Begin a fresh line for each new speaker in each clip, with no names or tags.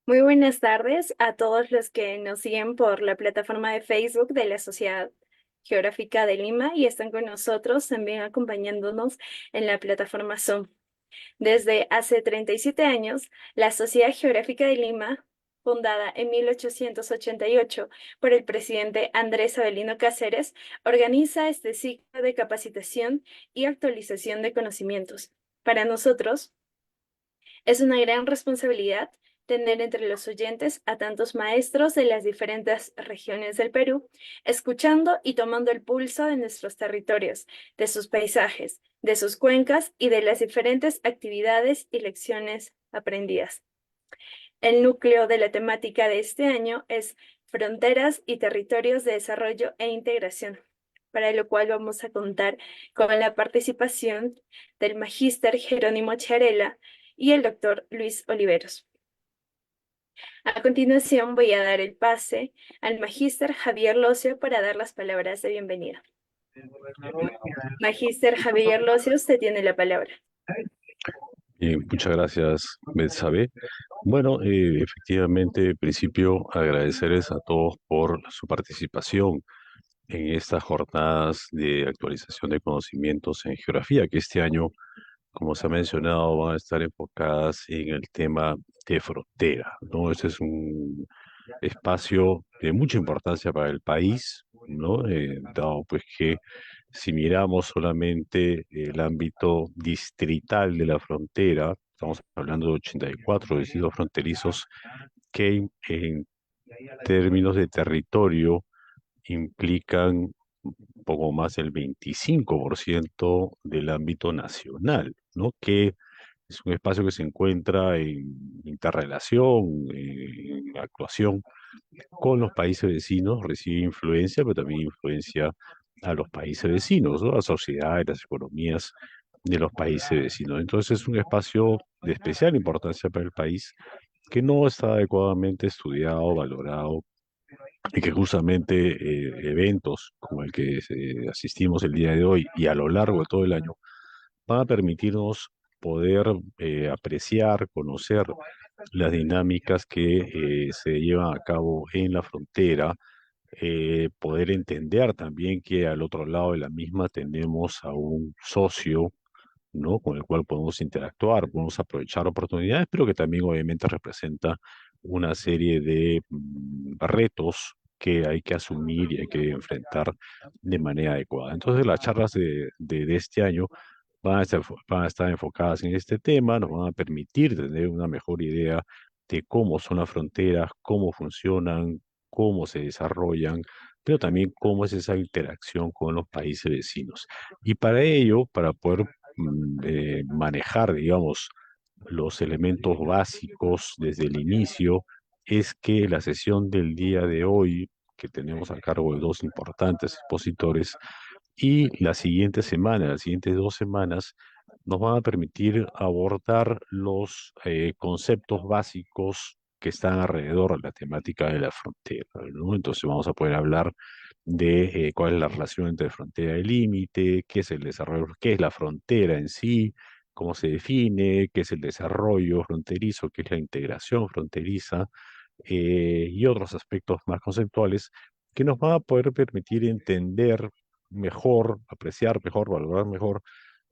Muy buenas tardes a todos los que nos siguen por la plataforma de Facebook de la Sociedad Geográfica de Lima y están con nosotros también acompañándonos en la plataforma Zoom. Desde hace 37 años, la Sociedad Geográfica de Lima, fundada en 1888 por el presidente Andrés Avelino Cáceres, organiza este ciclo de capacitación y actualización de conocimientos. Para nosotros, es una gran responsabilidad tener entre los oyentes a tantos maestros de las diferentes regiones del Perú, escuchando y tomando el pulso de nuestros territorios, de sus paisajes, de sus cuencas y de las diferentes actividades y lecciones aprendidas. El núcleo de la temática de este año es Fronteras y Territorios de Desarrollo e Integración, para lo cual vamos a contar con la participación del magíster Jerónimo Charela y el doctor Luis Oliveros. A continuación voy a dar el pase al magíster Javier Locio para dar las palabras de bienvenida. Magíster Javier Locio, usted tiene la palabra.
Muchas gracias, Betsabe. Bueno, efectivamente, en principio, agradecerles a todos por su participación en estas jornadas de actualización de conocimientos en geografía, que este año, como se ha mencionado, van a estar enfocadas en el tema de frontera, ¿no? Este es un espacio de mucha importancia para el país, ¿no? Dado pues que si miramos solamente el ámbito distrital de la frontera, estamos hablando de 84 distritos fronterizos que en términos de territorio implican un poco más del 25% del ámbito nacional, ¿no? Que es un espacio que se encuentra en interrelación, en actuación con los países vecinos, recibe influencia, pero también influencia a los países vecinos, ¿no? A la sociedad y las economías de los países vecinos. Entonces es un espacio de especial importancia para el país que no está adecuadamente estudiado, valorado y que justamente eventos como el que asistimos el día de hoy y a lo largo de todo el año van a permitirnos poder apreciar, conocer las dinámicas que se llevan a cabo en la frontera, poder entender también que al otro lado de la misma tenemos a un socio, ¿no? Con el cual podemos interactuar, podemos aprovechar oportunidades, pero que también obviamente representa una serie de retos que hay que asumir y hay que enfrentar de manera adecuada. Entonces, las charlas de este año van a estar enfocadas en este tema, nos van a permitir tener una mejor idea de cómo son las fronteras, cómo funcionan, cómo se desarrollan, pero también cómo es esa interacción con los países vecinos. Y para ello, para poder manejar, digamos, los elementos básicos desde el inicio, es que la sesión del día de hoy, que tenemos a cargo de dos importantes expositores, y la siguiente semana, las siguientes 2 semanas, nos van a permitir abordar los conceptos básicos que están alrededor de la temática de la frontera, ¿no? Entonces vamos a poder hablar de cuál es la relación entre frontera y límite, qué es el desarrollo, qué es la frontera en sí, cómo se define, qué es el desarrollo fronterizo, qué es la integración fronteriza, y otros aspectos más conceptuales que nos van a poder permitir entender mejor, apreciar mejor, valorar mejor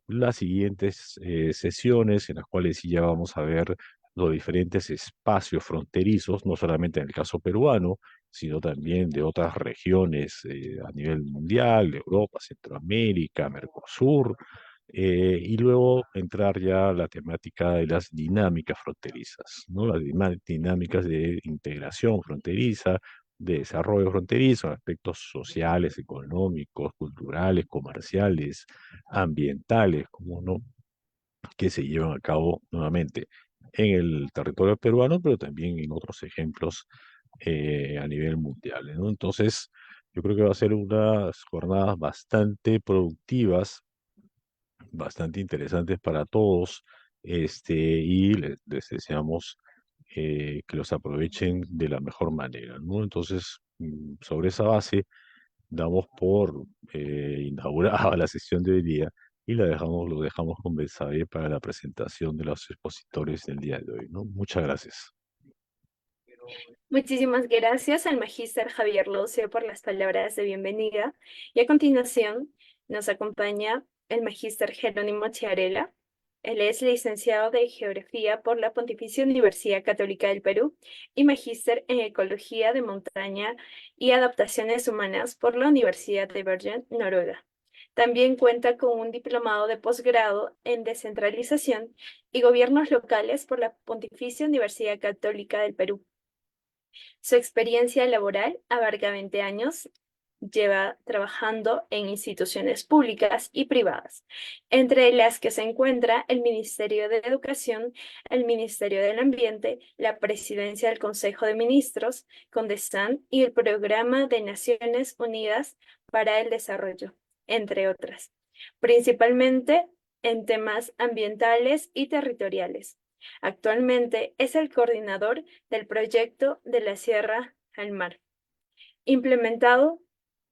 las siguientes sesiones en las cuales sí ya vamos a ver los diferentes espacios fronterizos, no solamente en el caso peruano, sino también de otras regiones a nivel mundial, de Europa, Centroamérica, Mercosur, y luego entrar ya a la temática de las dinámicas fronterizas, ¿no? Las dinámicas de integración fronteriza, de desarrollo fronterizo, aspectos sociales, económicos, culturales, comerciales, ambientales, como no, que se llevan a cabo nuevamente en el territorio peruano, pero también en otros ejemplos a nivel mundial, ¿no? Entonces, yo creo que va a ser unas jornadas bastante productivas, bastante interesantes para todos, y les deseamos que los aprovechen de la mejor manera, ¿no? Entonces, sobre esa base, damos por inaugurada la sesión de hoy día y lo dejamos con Betsabe para la presentación de los expositores del día de hoy, ¿no? Muchas gracias.
Muchísimas gracias al magíster Javier Lucio por las palabras de bienvenida. Y a continuación nos acompaña el magíster Jerónimo Chiarella. Él es licenciado de Geografía por la Pontificia Universidad Católica del Perú y magíster en Ecología de Montaña y Adaptaciones Humanas por la Universidad de Bergen, Noruega. También cuenta con un diplomado de posgrado en descentralización y gobiernos locales por la Pontificia Universidad Católica del Perú. Su experiencia laboral abarca 20 años, lleva trabajando en instituciones públicas y privadas, entre las que se encuentra el Ministerio de Educación, el Ministerio del Ambiente, la Presidencia del Consejo de Ministros, CONDESAN y el Programa de Naciones Unidas para el Desarrollo, entre otras, principalmente en temas ambientales y territoriales. Actualmente es el coordinador del proyecto de la Sierra al Mar, implementado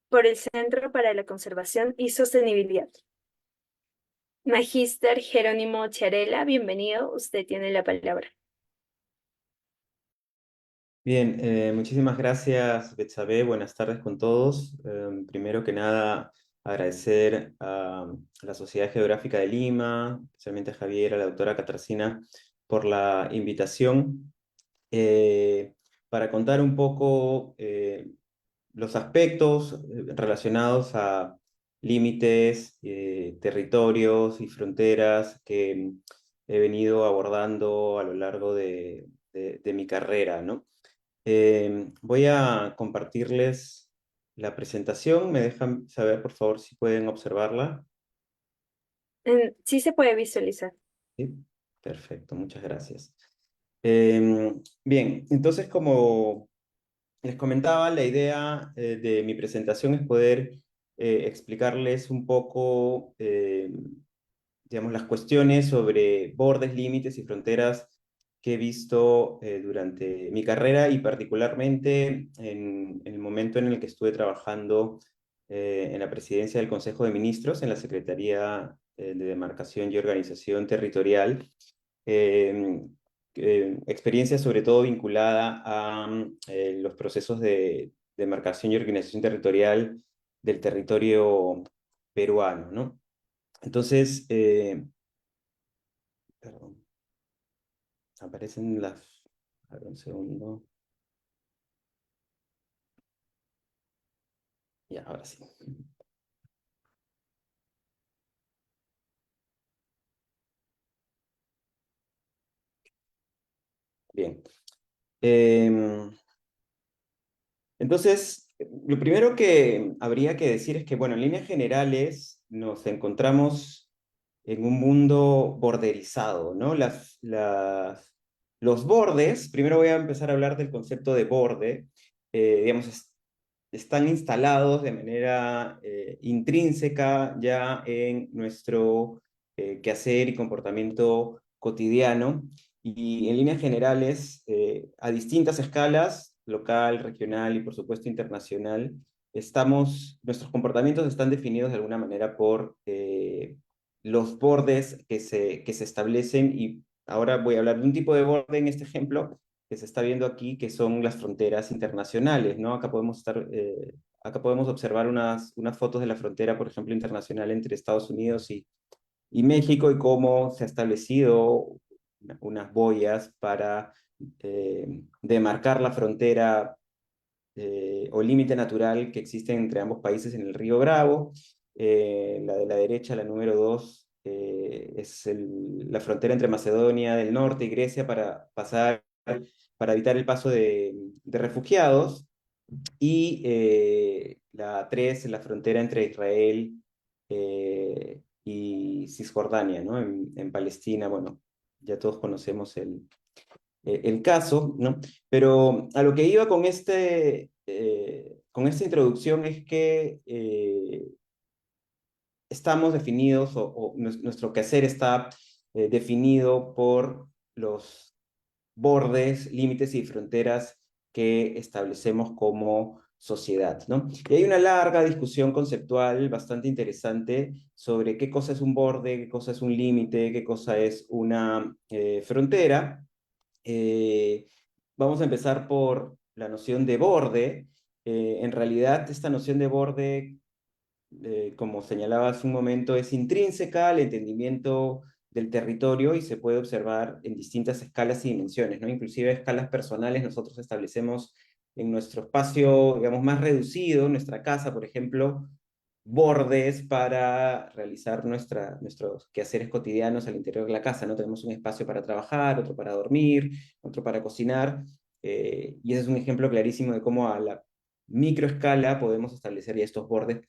por el Centro para la Conservación y Sostenibilidad. Magíster Jerónimo Chiarella, bienvenido, usted tiene la palabra.
Bien, muchísimas gracias, Betsabe. Buenas tardes con todos. Primero que nada, agradecer a la Sociedad Geográfica de Lima, especialmente a Javier, a la doctora Katarzyna, por la invitación para contar un poco los aspectos relacionados a límites, territorios y fronteras que he venido abordando a lo largo de mi carrera, ¿no? Voy a compartirles la presentación. ¿Me dejan saber, por favor, si pueden observarla?
Sí se puede visualizar.
¿Sí? Perfecto, muchas gracias. Bien, entonces como les comentaba, la idea de mi presentación es poder explicarles un poco, digamos, las cuestiones sobre bordes, límites y fronteras que he visto durante mi carrera y particularmente en el momento en el que estuve trabajando en la presidencia del Consejo de Ministros, en la Secretaría de Demarcación y Organización Territorial. eh, Experiencia sobre todo vinculada a los procesos de demarcación y organización territorial del territorio peruano, ¿no? Entonces, perdón, aparecen las... A ver, un segundo. Ya, ahora sí. Bien. Entonces, lo primero que habría que decir es que, bueno, en líneas generales nos encontramos en un mundo borderizado, ¿no? Los bordes, primero voy a empezar a hablar del concepto de borde, digamos, están instalados de manera intrínseca ya en nuestro quehacer y comportamiento cotidiano, y en líneas generales, a distintas escalas, local, regional y por supuesto internacional, nuestros comportamientos están definidos de alguna manera por los bordes que se establecen, y ahora voy a hablar de un tipo de borde en este ejemplo que se está viendo aquí, que son las fronteras internacionales, ¿no? Acá podemos observar unas fotos de la frontera, por ejemplo, internacional entre Estados Unidos y México, y cómo se ha establecido unas boyas para demarcar la frontera o límite natural que existe entre ambos países en el río Bravo. La de la derecha, la número 2, es la frontera entre Macedonia del Norte y Grecia para evitar el paso de refugiados. Y la 3 es la frontera entre Israel y Cisjordania, ¿no? En Palestina, bueno, ya todos conocemos el caso, ¿no? Pero a lo que iba con esta introducción es que estamos definidos, o nuestro quehacer está definido por los bordes, límites y fronteras que establecemos como sociedad, ¿no? Y hay una larga discusión conceptual bastante interesante sobre qué cosa es un borde, qué cosa es un límite, qué cosa es una frontera. Eh, vamos a empezar por la noción de borde. En realidad, esta noción de borde, como señalaba hace un momento, es intrínseca al entendimiento del territorio y se puede observar en distintas escalas y dimensiones, ¿no? Inclusive escalas personales, nosotros establecemos en nuestro espacio, digamos, más reducido, nuestra casa, por ejemplo, bordes para realizar nuestros quehaceres cotidianos al interior de la casa, ¿no? Tenemos un espacio para trabajar, otro para dormir, otro para cocinar, y ese es un ejemplo clarísimo de cómo a la microescala podemos establecer ya estos bordes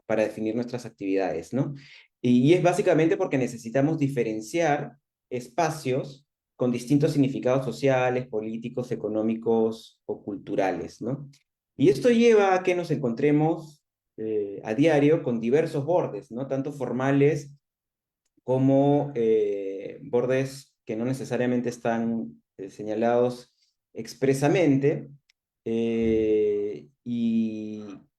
para definir nuestras actividades, ¿no? Y es básicamente porque necesitamos diferenciar espacios con distintos significados sociales, políticos, económicos o culturales, ¿no? Y esto lleva a que nos encontremos a diario con diversos bordes, ¿no? Tanto formales como bordes que no necesariamente están señalados expresamente.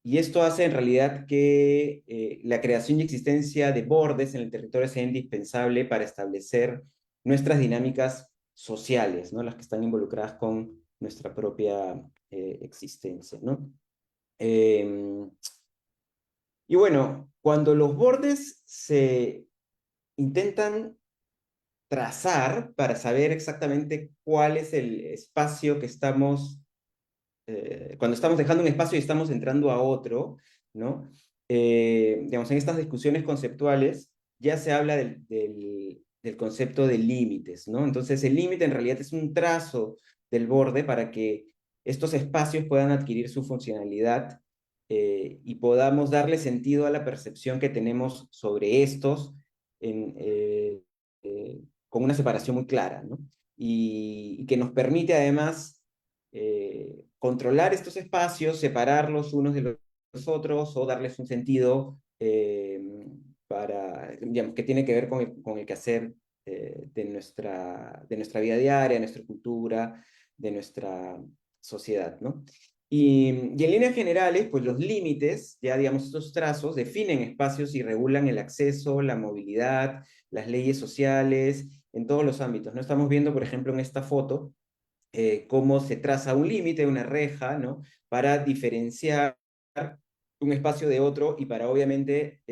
Y esto hace en realidad que la creación y existencia de bordes en el territorio sea indispensable para establecer nuestras dinámicas sociales, ¿no? Las que están involucradas con nuestra propia existencia, ¿no? Eh, y bueno, cuando los bordes se intentan trazar para saber exactamente cuál es el espacio que estamos, cuando estamos dejando un espacio y estamos entrando a otro, ¿no? Digamos, en estas discusiones conceptuales ya se habla del concepto de límites, ¿no? Entonces el límite en realidad es un trazo del borde para que estos espacios puedan adquirir su funcionalidad y podamos darle sentido a la percepción que tenemos sobre estos en, con una separación muy clara, ¿no? Y que nos permite además controlar estos espacios, separarlos unos de los otros o darles un sentido digamos, que tiene que ver con el quehacer de nuestra vida diaria, de nuestra cultura, de nuestra sociedad, ¿no? Y en líneas generales, pues los límites, ya digamos, estos trazos definen espacios y regulan el acceso, la movilidad, las leyes sociales, en todos los ámbitos, ¿no? Estamos viendo, por ejemplo, en esta foto, cómo se traza un límite, una reja, ¿no? Para diferenciar un espacio de otro y para obviamente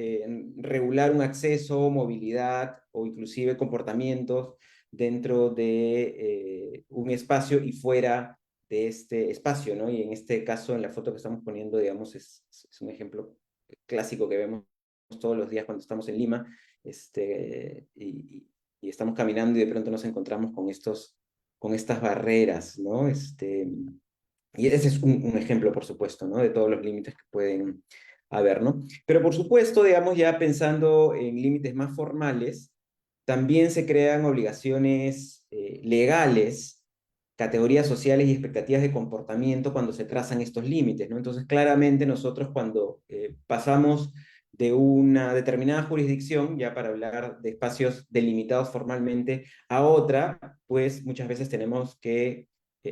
regular un acceso, movilidad o inclusive comportamientos dentro de un espacio y fuera de este espacio, ¿no? Y en este caso, en la foto que estamos poniendo, digamos, es un ejemplo clásico que vemos todos los días cuando estamos en Lima, y estamos caminando y de pronto nos encontramos con estas barreras, ¿no? Y ese es un ejemplo, por supuesto, ¿no? De todos los límites que pueden haber, ¿no? Pero por supuesto, digamos, ya pensando en límites más formales, también se crean obligaciones legales, categorías sociales y expectativas de comportamiento cuando se trazan estos límites, ¿no? Entonces, claramente nosotros cuando pasamos de una determinada jurisdicción, ya para hablar de espacios delimitados formalmente, a otra, pues muchas veces tenemos que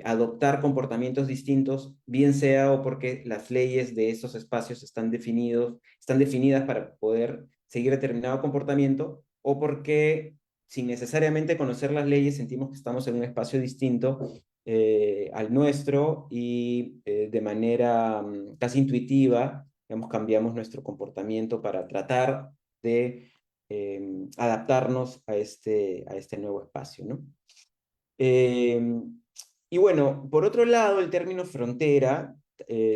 adoptar comportamientos distintos, bien sea o porque las leyes de esos espacios están definidas para poder seguir determinado comportamiento, o porque sin necesariamente conocer las leyes sentimos que estamos en un espacio distinto al nuestro y de manera casi intuitiva, digamos, cambiamos nuestro comportamiento para tratar de adaptarnos a este nuevo espacio, ¿no? Eh, y bueno, por otro lado, el término frontera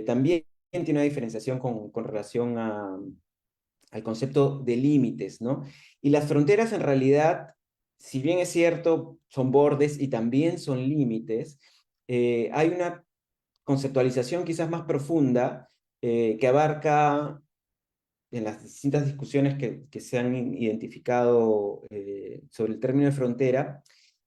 también tiene una diferenciación con relación al concepto de límites, ¿no? Y las fronteras en realidad, si bien es cierto, son bordes y también son límites, hay una conceptualización quizás más profunda que abarca en las distintas discusiones que se han identificado sobre el término de frontera,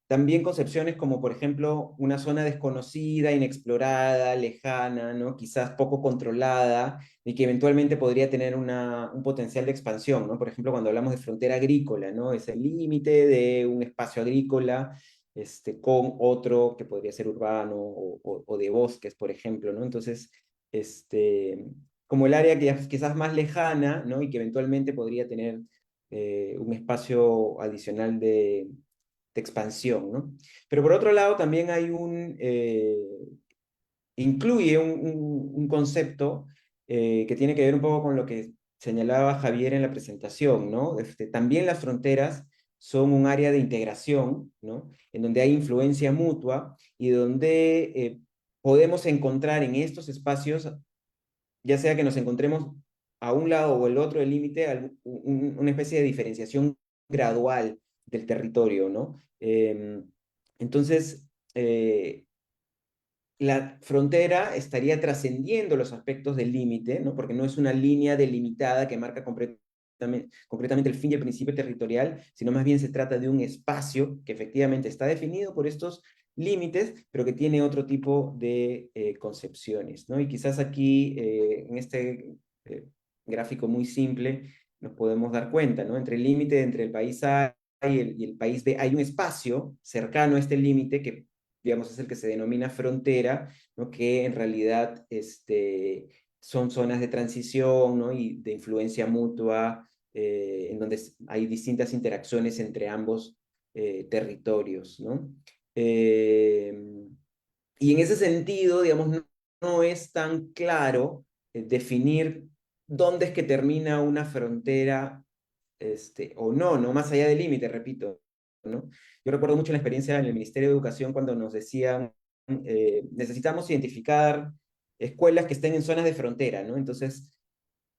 también concepciones como, por ejemplo, una zona desconocida, inexplorada, lejana, ¿no? Quizás poco controlada, y que eventualmente podría tener un potencial de expansión, ¿no? Por ejemplo, cuando hablamos de frontera agrícola, ¿no? Es el límite de un espacio agrícola con otro que podría ser urbano o de bosques, por ejemplo, ¿no? Entonces, este, como el área que quizás más lejana, ¿no? Y que eventualmente podría tener un espacio adicional de expansión, ¿no? Pero por otro lado también hay incluye un concepto que tiene que ver un poco con lo que señalaba Javier en la presentación, ¿no? También las fronteras son un área de integración, ¿no? En donde hay influencia mutua y donde podemos encontrar en estos espacios, ya sea que nos encontremos a un lado o el otro del límite, una especie de diferenciación gradual del territorio, ¿no? Entonces, la frontera estaría trascendiendo los aspectos del límite, ¿no? Porque no es una línea delimitada que marca concretamente el fin y el principio territorial, sino más bien se trata de un espacio que efectivamente está definido por estos límites, pero que tiene otro tipo de concepciones, ¿no? Y quizás aquí, en este gráfico muy simple, nos podemos dar cuenta, ¿no? Entre el límite entre el país A y el país B hay un espacio cercano a este límite que, digamos, es el que se denomina frontera, ¿no? Que en realidad son zonas de transición, ¿no? Y de influencia mutua, en donde hay distintas interacciones entre ambos territorios, ¿no? Y en ese sentido, digamos, no es tan claro definir dónde es que termina una frontera o no, no más allá del límite, repito, ¿no? Yo recuerdo mucho la experiencia en el Ministerio de Educación cuando nos decían, necesitamos identificar escuelas que estén en zonas de frontera, ¿no? Entonces,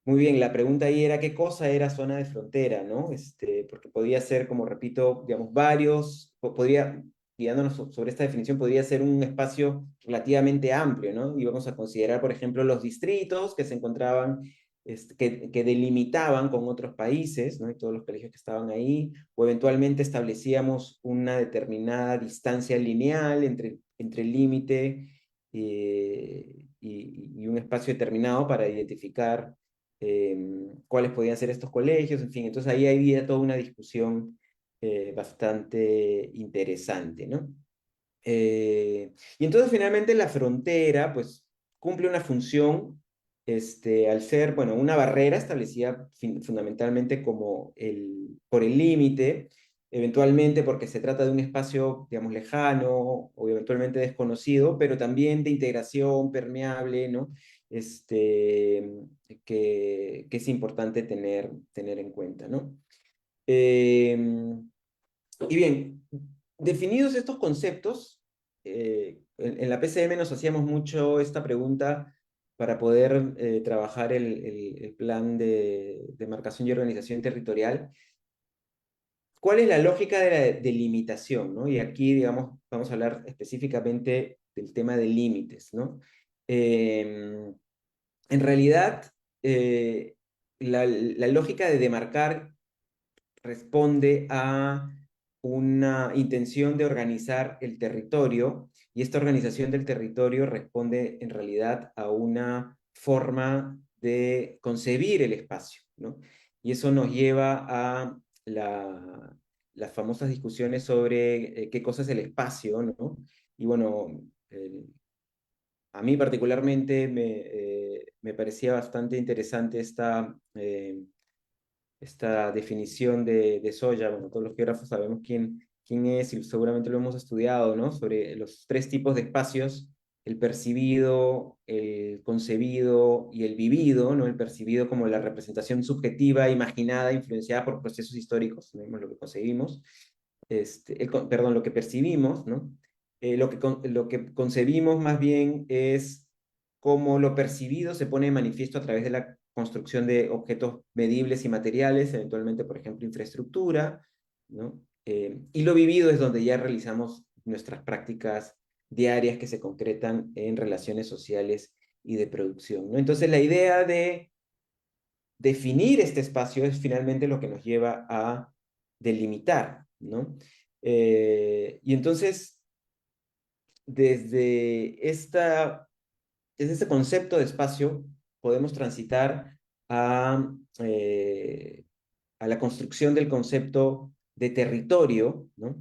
muy bien, la pregunta ahí era qué cosa era zona de frontera, ¿no? Porque podía ser, como repito, digamos, varios, podría, guiándonos sobre esta definición, podría ser un espacio relativamente amplio, ¿no? Y vamos a considerar, por ejemplo, los distritos que se encontraban, que delimitaban con otros países, ¿no? Y todos los colegios que estaban ahí, o eventualmente establecíamos una determinada distancia lineal entre el límite y un espacio determinado para identificar cuáles podían ser estos colegios, en fin, entonces ahí había toda una discusión bastante interesante, ¿no? Y entonces finalmente la frontera, pues, cumple una función, al ser, bueno, una barrera establecida fundamentalmente como por el límite, eventualmente porque se trata de un espacio, digamos, lejano o eventualmente desconocido, pero también de integración permeable, ¿no? Que es importante tener en cuenta, ¿no? Y bien, definidos estos conceptos, en la PCM nos hacíamos mucho esta pregunta para poder trabajar el plan de demarcación y organización territorial. ¿Cuál es la lógica de la delimitación, ¿no? Y aquí, digamos, vamos a hablar específicamente del tema de límites, ¿no? En realidad, la lógica de demarcar responde a una intención de organizar el territorio y esta organización del territorio responde en realidad a una forma de concebir el espacio, ¿no? Y eso nos lleva a las famosas discusiones sobre qué cosa es el espacio, ¿no? Y bueno, a mí particularmente me parecía bastante interesante esta definición de Sawyer. Bueno, todos los geógrafos sabemos quién es y seguramente lo hemos estudiado, ¿no? Sobre los tres tipos de espacios, el percibido, el concebido y el vivido, ¿no? El percibido como la representación subjetiva, imaginada, influenciada por procesos históricos, ¿no? Lo que concebimos, perdón, lo que percibimos, ¿no? Lo que concebimos más bien es cómo lo percibido se pone de manifiesto a través de la construcción de objetos medibles y materiales, eventualmente, por ejemplo, infraestructura, ¿no? Y lo vivido es donde ya realizamos nuestras prácticas diarias que se concretan en relaciones sociales y de producción, ¿no? Entonces, la idea de definir este espacio es finalmente lo que nos lleva a delimitar, ¿no? Y entonces, desde este concepto de espacio podemos transitar a, eh, a la construcción del concepto de territorio, ¿no?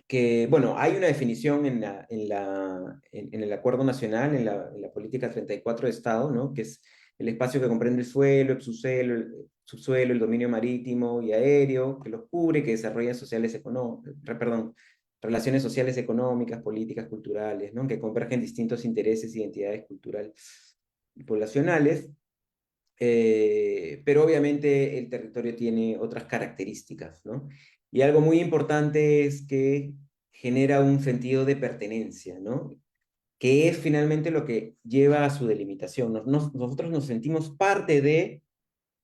Que, bueno, hay una definición en el Acuerdo Nacional, en la Política 34 de Estado, ¿no? Que es el espacio que comprende el suelo, el subsuelo, el dominio marítimo y aéreo, que los cubre, que desarrolla relaciones sociales, económicas, políticas, culturales, ¿no? Que convergen distintos intereses, identidades culturales y poblacionales. Pero obviamente el territorio tiene otras características, ¿no? Y algo muy importante es que genera un sentido de pertenencia, ¿no? Que es finalmente lo que lleva a su delimitación. Nosotros nos sentimos parte de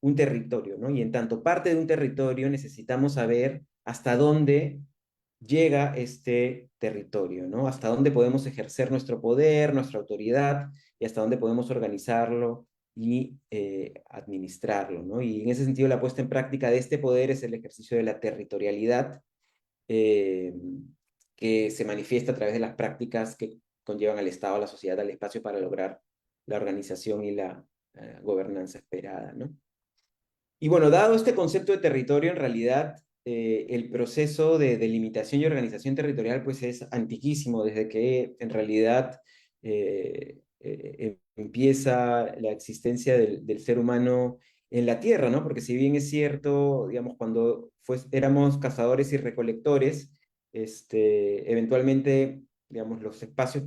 un territorio, ¿no? Y en tanto parte de un territorio necesitamos saber hasta dónde llega este territorio, ¿no? Hasta dónde podemos ejercer nuestro poder, nuestra autoridad, y hasta dónde podemos organizarlo y administrarlo, ¿no? Y en ese sentido la puesta en práctica de este poder es el ejercicio de la territorialidad, eh, que se manifiesta a través de las prácticas que conllevan al Estado, a la sociedad, al espacio para lograr la organización y la gobernanza esperada, ¿no? Y bueno, dado este concepto de territorio, en realidad el proceso de delimitación y organización territorial pues es antiquísimo, desde que en realidad empieza la existencia del ser humano en la tierra, ¿no? Porque si bien es cierto, digamos, cuando éramos cazadores y recolectores, eventualmente, digamos, los espacios,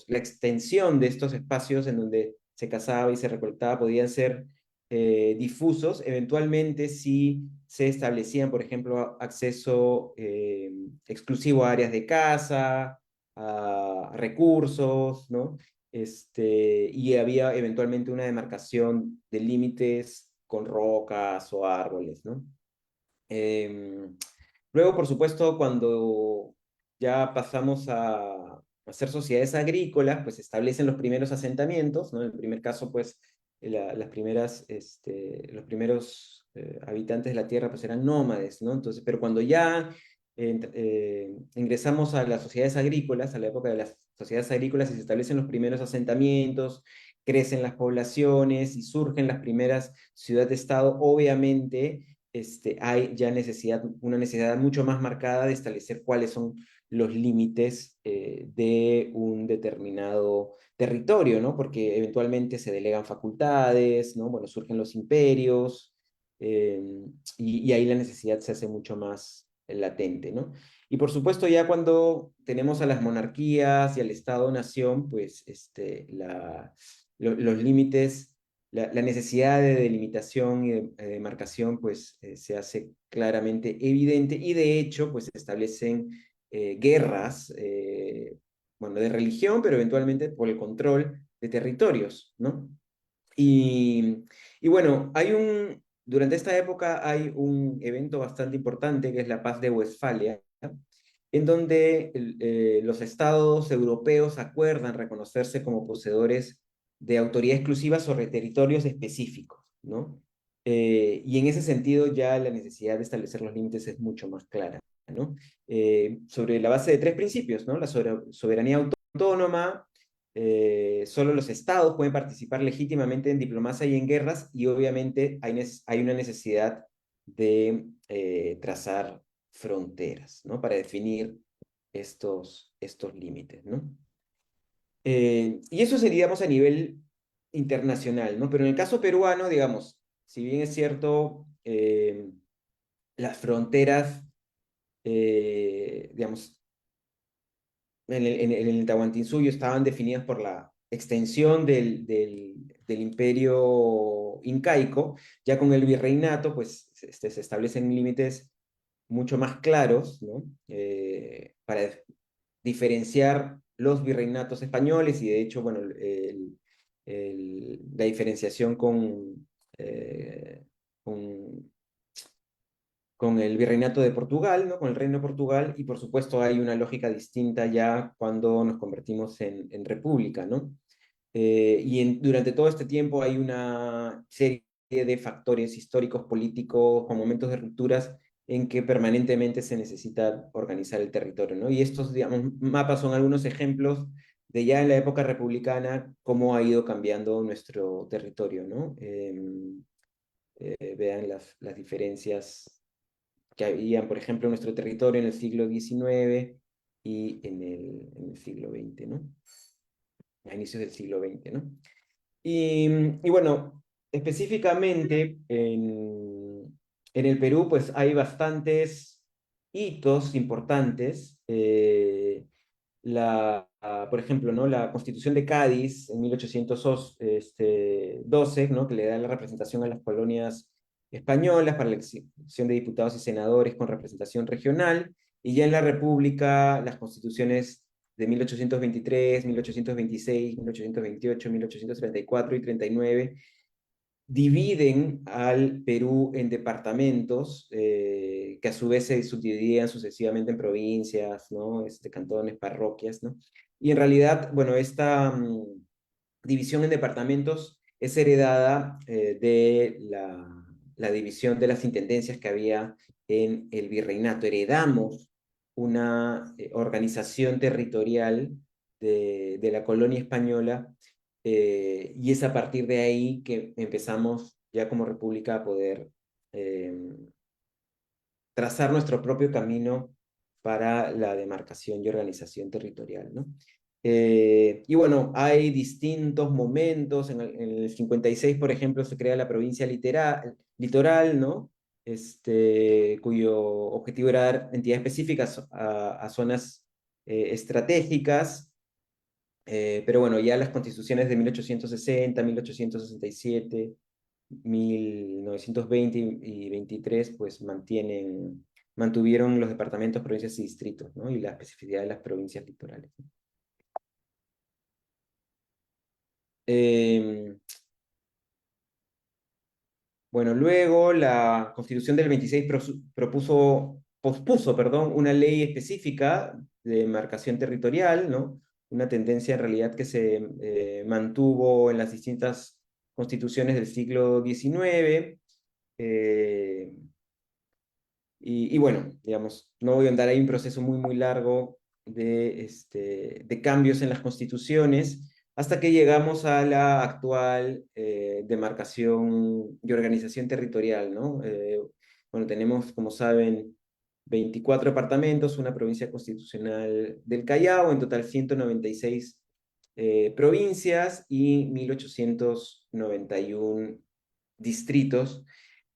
la extensión de estos espacios en donde se cazaba y se recolectaba podían ser difusos. Eventualmente sí se establecían, por ejemplo, acceso exclusivo a áreas de caza, a recursos, ¿no? Y había eventualmente una demarcación de límites con rocas o árboles, ¿no? Luego, por supuesto, cuando ya pasamos a hacer sociedades agrícolas, pues se establecen los primeros asentamientos, ¿no? En el primer caso, pues los primeros habitantes de la tierra pues eran nómades, ¿no? Entonces, pero cuando ya ingresamos a las sociedades agrícolas, a la época de las sociedades agrícolas, y se establecen los primeros asentamientos, crecen las poblaciones y surgen las primeras ciudades-estado, obviamente hay ya una necesidad mucho más marcada de establecer cuáles son los límites de un determinado territorio, ¿no? Porque eventualmente se delegan facultades, ¿no? Bueno, surgen los imperios, eh, y ahí la necesidad se hace mucho más latente, ¿no? Y por supuesto, ya cuando tenemos a las monarquías y al Estado-nación, pues los límites, la necesidad de delimitación y de demarcación, pues se hace claramente evidente, y de hecho, pues se establecen guerras, bueno, de religión, pero eventualmente por el control de territorios, ¿no? Y, y bueno, durante esta época hay un evento bastante importante que es la Paz de Westfalia, en donde los estados europeos acuerdan reconocerse como poseedores de autoridad exclusiva sobre territorios específicos, ¿no? Y en ese sentido ya la necesidad de establecer los límites es mucho más clara, ¿no? Sobre la base de tres principios, ¿no? La soberanía autónoma, solo los estados pueden participar legítimamente en diplomacia y en guerras, y obviamente hay una necesidad de trazar fronteras, ¿no? Para definir estos límites, ¿no? Y eso sería, digamos, a nivel internacional, ¿no? Pero en el caso peruano, digamos, si bien es cierto, las fronteras, digamos, en el Tahuantinsuyo estaban definidas por la extensión del imperio incaico. Ya con el virreinato, pues se establecen límites mucho más claros, ¿no? Para diferenciar los virreinatos españoles, y de hecho, bueno, la diferenciación con con el virreinato de Portugal, ¿no? Con el reino de Portugal, y por supuesto hay una lógica distinta ya cuando nos convertimos en república, ¿no? Durante todo este tiempo hay una serie de factores históricos, políticos, con momentos de rupturas en que permanentemente se necesita organizar el territorio, ¿no? Y estos, digamos, mapas son algunos ejemplos de ya en la época republicana cómo ha ido cambiando nuestro territorio, ¿no? Vean las diferencias que habían, por ejemplo, en nuestro territorio en el siglo XIX y en el siglo XX, ¿no? A inicios del siglo XX, ¿no? Y bueno, específicamente en el Perú, pues hay bastantes hitos importantes. Por ejemplo, ¿no? La Constitución de Cádiz en 1812, ¿no? Que le da la representación a las colonias españolas para la elección de diputados y senadores con representación regional, y ya en la República, las constituciones de 1823, 1826, 1828, 1834 y 39 dividen al Perú en departamentos, que a su vez se subdividían sucesivamente en provincias, ¿no? Cantones, parroquias, ¿no? Y en realidad, bueno, esta división en departamentos es heredada de la división de las intendencias que había en el virreinato. Heredamos una organización territorial de la colonia española, y es a partir de ahí que empezamos ya como república a poder eh, trazar nuestro propio camino para la demarcación y organización territorial, ¿no? Y bueno, hay distintos momentos. En el 56, por ejemplo, se crea la provincia litoral, ¿no? Cuyo objetivo era dar entidad específica a zonas estratégicas. Pero bueno, ya las constituciones de 1860, 1867, 1920 y 23, pues mantuvieron los departamentos, provincias y distritos, ¿no? Y la especificidad de las provincias litorales. Eh, bueno, luego la Constitución del 26 pospuso, perdón, una ley específica de demarcación territorial, ¿no? Una tendencia en realidad que se mantuvo en las distintas constituciones del siglo XIX. eh, y bueno, digamos, no voy a andar ahí un proceso muy, muy largo de cambios en las constituciones, hasta que llegamos a la actual demarcación y organización territorial, ¿no? Bueno, tenemos, como saben, 24 departamentos, una provincia constitucional del Callao, en total 196 provincias y 1891 distritos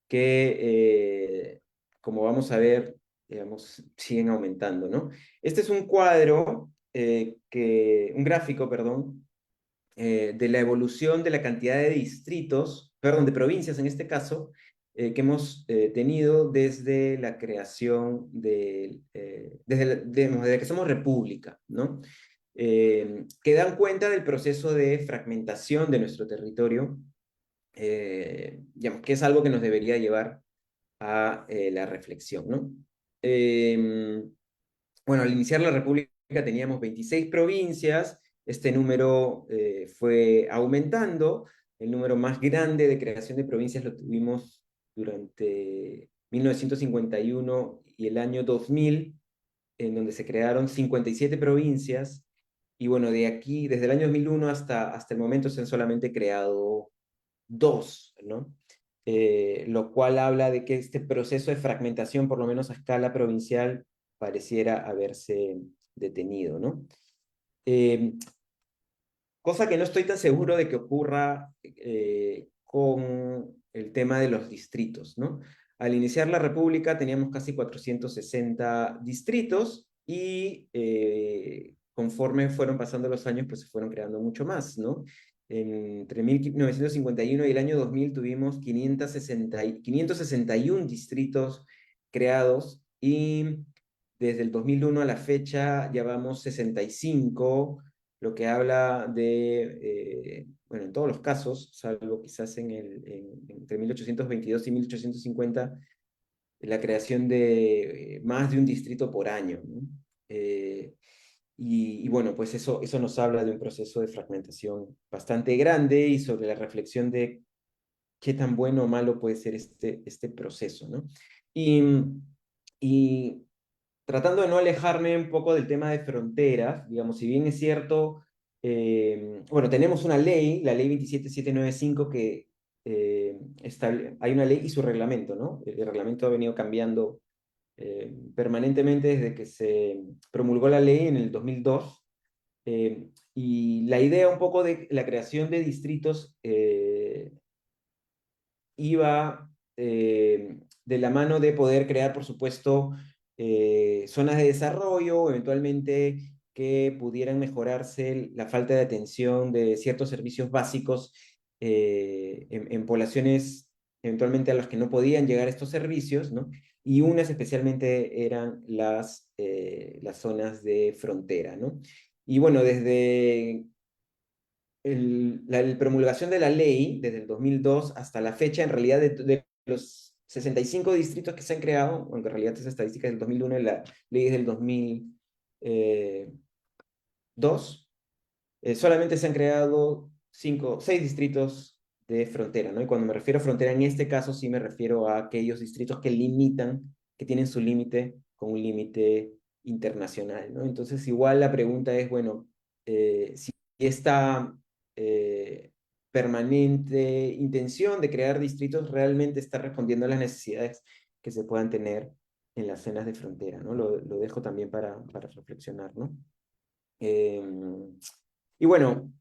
que, como vamos a ver, digamos, siguen aumentando, ¿no? Este es un cuadro, un gráfico, perdón, de la evolución de la cantidad de distritos, perdón, de provincias en este caso, que hemos tenido desde la creación desde que somos república, ¿no? Que dan cuenta del proceso de fragmentación de nuestro territorio, digamos, que es algo que nos debería llevar a la reflexión, ¿no? Bueno, al iniciar la República teníamos 26 provincias. Este número fue aumentando. El número más grande de creación de provincias lo tuvimos durante 1951 y el año 2000, en donde se crearon 57 provincias. Y bueno, de aquí, desde el año 2001 hasta el momento, se han solamente creado dos, ¿no? Lo cual habla de que este proceso de fragmentación, por lo menos a escala provincial, pareciera haberse detenido, ¿no? Eh, Cosa que no estoy tan seguro de que ocurra con el tema de los distritos, ¿no? Al iniciar la República teníamos casi 460 distritos y conforme fueron pasando los años, pues se fueron creando mucho más, ¿no? Entre 1951 y el año 2000 tuvimos 561 distritos creados, y desde el 2001 a la fecha ya vamos 65, lo que habla bueno, en todos los casos, salvo quizás entre 1822 y 1850, la creación de más de un distrito por año, ¿no? Y bueno, pues eso nos habla de un proceso de fragmentación bastante grande y sobre la reflexión de qué tan bueno o malo puede ser este proceso, ¿no? Y, y tratando de no alejarme un poco del tema de fronteras, digamos, si bien es cierto, bueno, tenemos una ley, la ley 27795, que hay una ley y su reglamento, ¿no? El reglamento ha venido cambiando permanentemente desde que se promulgó la ley en el 2002. Y la idea un poco de la creación de distritos iba de la mano de poder crear, por supuesto, zonas de desarrollo, eventualmente que pudieran mejorarse la falta de atención de ciertos servicios básicos en poblaciones eventualmente a las que no podían llegar estos servicios, ¿no? Y unas especialmente eran las zonas de frontera, ¿no? Y bueno, desde la promulgación de la ley, desde el 2002 hasta la fecha, en realidad de los 65 distritos que se han creado, aunque en realidad esa estadística es del 2001 y la ley es del 2002, solamente se han creado 6 distritos de frontera, ¿no? Y cuando me refiero a frontera, en este caso sí me refiero a aquellos distritos que limitan, que tienen su límite con un límite internacional, ¿no? Entonces, igual la pregunta es, bueno, si esta eh, permanente intención de crear distritos realmente está respondiendo a las necesidades que se puedan tener en las zonas de frontera, ¿no? Lo dejo también para reflexionar, ¿no? Y bueno,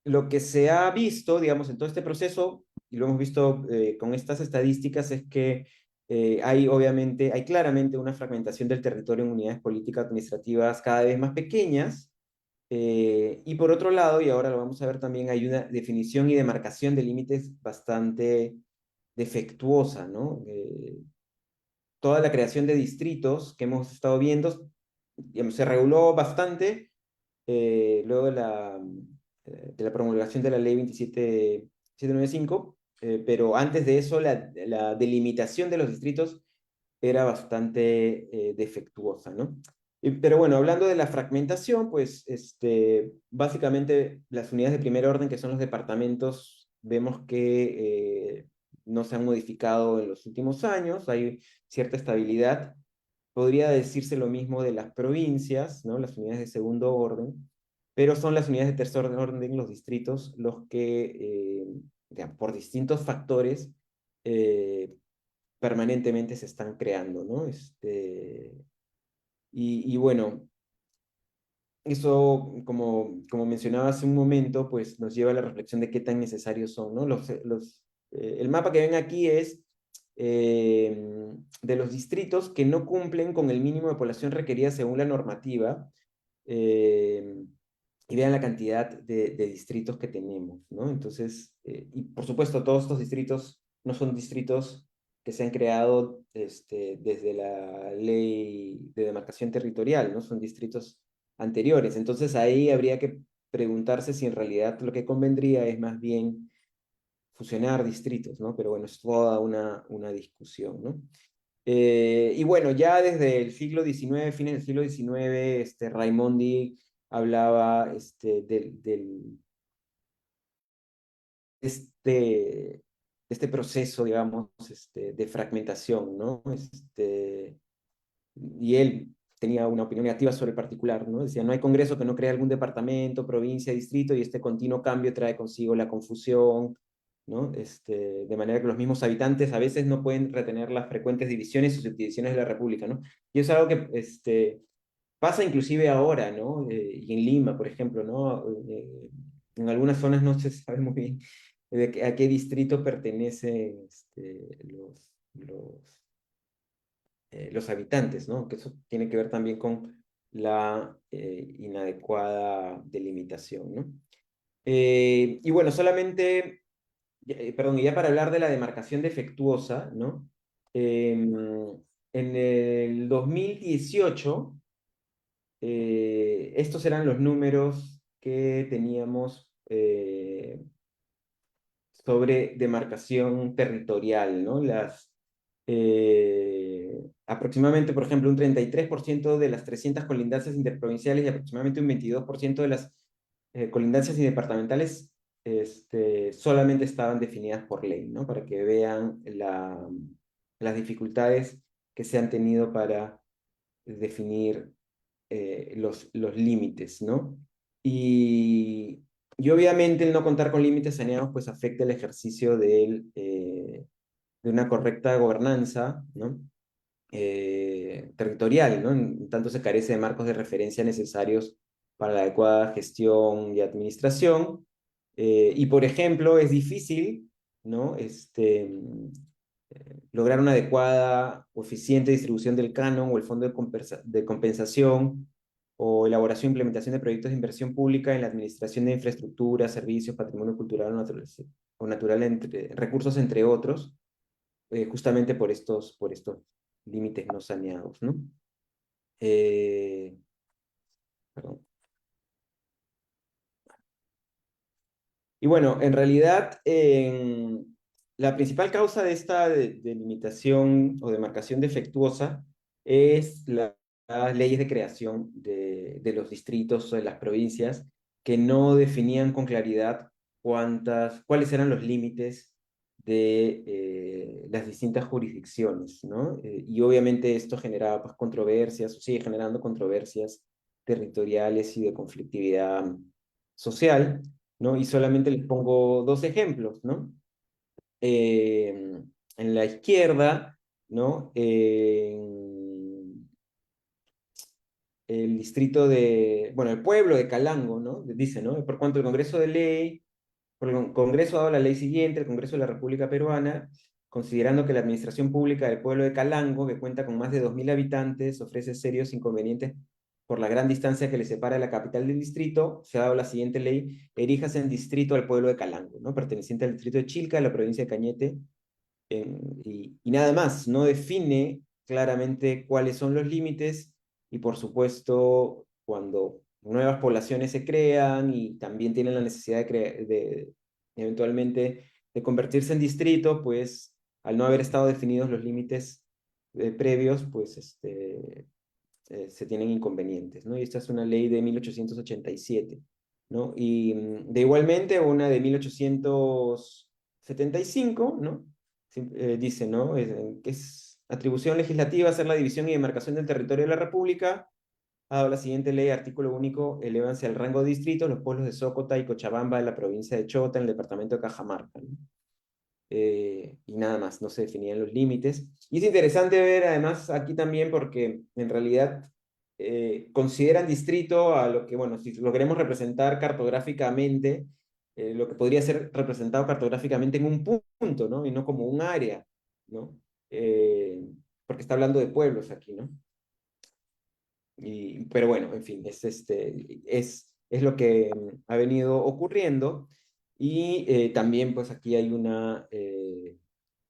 lo que se ha visto, digamos, en todo este proceso, y lo hemos visto con estas estadísticas, es que obviamente, hay claramente una fragmentación del territorio en unidades políticas administrativas cada vez más pequeñas, y por otro lado, y ahora lo vamos a ver también, hay una definición y demarcación de límites bastante defectuosa, ¿no? Toda la creación de distritos que hemos estado viendo, digamos, se reguló bastante luego de la promulgación de la ley 27795, pero antes de eso la delimitación de los distritos era bastante defectuosa, ¿no? Pero bueno, hablando de la fragmentación, pues básicamente las unidades de primer orden, que son los departamentos, vemos que no se han modificado en los últimos años, hay cierta estabilidad. Podría decirse lo mismo de las provincias, ¿no? Las unidades de segundo orden, pero son las unidades de tercer orden, los distritos, los que, por distintos factores, eh, permanentemente se están creando, ¿no? Y bueno, eso, como mencionaba hace un momento, pues nos lleva a la reflexión de qué tan necesarios son, ¿no? El mapa que ven aquí es de los distritos que no cumplen con el mínimo de población requerida según la normativa, eh, y vean la cantidad de distritos que tenemos, ¿no? Entonces, y por supuesto, todos estos distritos no son distritos que se han creado desde la ley de demarcación territorial, ¿no? Son distritos anteriores. Entonces ahí habría que preguntarse si en realidad lo que convendría es más bien fusionar distritos, ¿no? Pero bueno, es toda una discusión, ¿no? Y bueno, ya desde el siglo XIX, fines del siglo XIX, Raimondi hablaba este, este proceso, digamos, de fragmentación, ¿no? Y él tenía una opinión negativa sobre el particular, ¿no? Decía, no hay congreso que no cree algún departamento, provincia, distrito, y este continuo cambio trae consigo la confusión, ¿no? De manera que los mismos habitantes a veces no pueden retener las frecuentes divisiones y subdivisiones de la República, ¿no? Y es algo que pasa inclusive ahora, ¿no? Y en Lima, por ejemplo, ¿no? En algunas zonas no se sabe muy bien a qué distrito pertenecen los habitantes, ¿no? Que eso tiene que ver también con la inadecuada delimitación, ¿no? Y bueno, solamente, perdón, y ya para hablar de la demarcación defectuosa, ¿no? En el 2018, estos eran los números que teníamos sobre demarcación territorial, ¿no? Aproximadamente, por ejemplo, un 33% de las 300 colindancias interprovinciales y aproximadamente un 22% de las colindancias y departamentales solamente estaban definidas por ley, ¿no? Para que vean las dificultades que se han tenido para definir los límites, ¿no? Y, y obviamente el no contar con límites saneados pues afecta el ejercicio de una correcta gobernanza, ¿no? Territorial, ¿no? En tanto se carece de marcos de referencia necesarios para la adecuada gestión y administración. Y, por ejemplo, es difícil, ¿no? Lograr una adecuada o eficiente distribución del canon o el fondo de compensación o elaboración e implementación de proyectos de inversión pública en la administración de infraestructura, servicios, patrimonio cultural o natural, recursos, entre otros, justamente por estos límites no saneados, ¿no? Perdón. Y bueno, en realidad, la principal causa de esta delimitación o demarcación defectuosa es las leyes de creación de los distritos o de las provincias que no definían con claridad cuáles eran los límites de las distintas jurisdicciones, ¿no? Y obviamente esto generaba pues, controversias, o sigue generando controversias territoriales y de conflictividad social, ¿no? Y solamente les pongo dos ejemplos, ¿no? En la izquierda, ¿no? El distrito bueno, el pueblo de Calango, ¿no? Dice, ¿no? Por cuanto el Congreso de Ley, por el Congreso ha dado la ley siguiente, el Congreso de la República Peruana, considerando que la administración pública del pueblo de Calango, que cuenta con más de 2000 habitantes, ofrece serios inconvenientes por la gran distancia que le separa de la capital del distrito, se ha dado la siguiente ley: eríjase en distrito al pueblo de Calango, ¿no? Perteneciente al distrito de Chilca, de la provincia de Cañete, y nada más, no define claramente cuáles son los límites, y por supuesto, cuando nuevas poblaciones se crean y también tienen la necesidad de eventualmente de convertirse en distrito, pues al no haber estado definidos los límites previos, pues se tienen inconvenientes, ¿no? Y esta es una ley de 1887, ¿no? Y de igualmente una de 1875, ¿no? Dice, ¿no? Que es atribución legislativa hacer la división y demarcación del territorio de la República. Ha dado la siguiente ley: artículo único, elévanse al rango de distrito los pueblos de Sócota y Cochabamba de la provincia de Chota en el departamento de Cajamarca, ¿no? Y nada más, no se definían los límites. Y es interesante ver además aquí también porque en realidad consideran distrito a lo que, bueno, si lo queremos representar cartográficamente, lo que podría ser representado cartográficamente en un punto, ¿no? Y no como un área, ¿no? Porque está hablando de pueblos aquí, ¿no? Pero bueno, en fin, es lo que ha venido ocurriendo. Y también, pues aquí hay una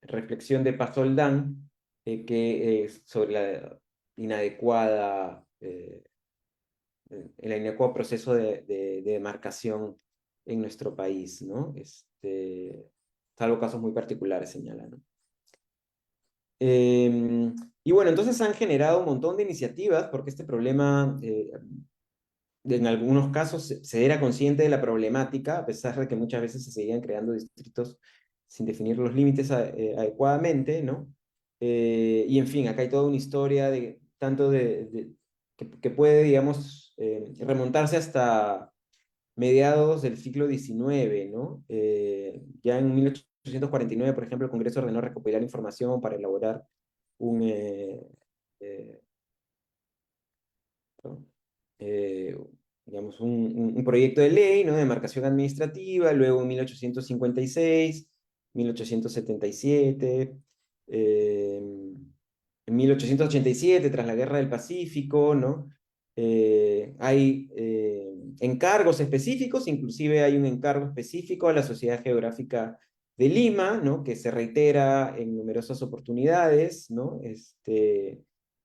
reflexión de Pazoldán sobre el inadecuado proceso de demarcación en nuestro país, ¿no? Salvo casos muy particulares, señala, ¿no? Y bueno, entonces han generado un montón de iniciativas porque este problema, en algunos casos se era consciente de la problemática, a pesar de que muchas veces se seguían creando distritos sin definir los límites adecuadamente, ¿no? Y en fin, acá hay toda una historia que puede, digamos, remontarse hasta mediados del siglo XIX, ¿no? Ya en 1849, por ejemplo, el Congreso ordenó recopilar información para elaborar un, eh, ¿no? eh, digamos, un proyecto de ley, ¿no? De demarcación administrativa. Luego en 1856, 1877, en 1887, tras la Guerra del Pacífico, ¿no? Hay encargos específicos, inclusive hay un encargo específico a la Sociedad Geográfica de Lima, ¿no? Que se reitera en numerosas oportunidades, ¿no?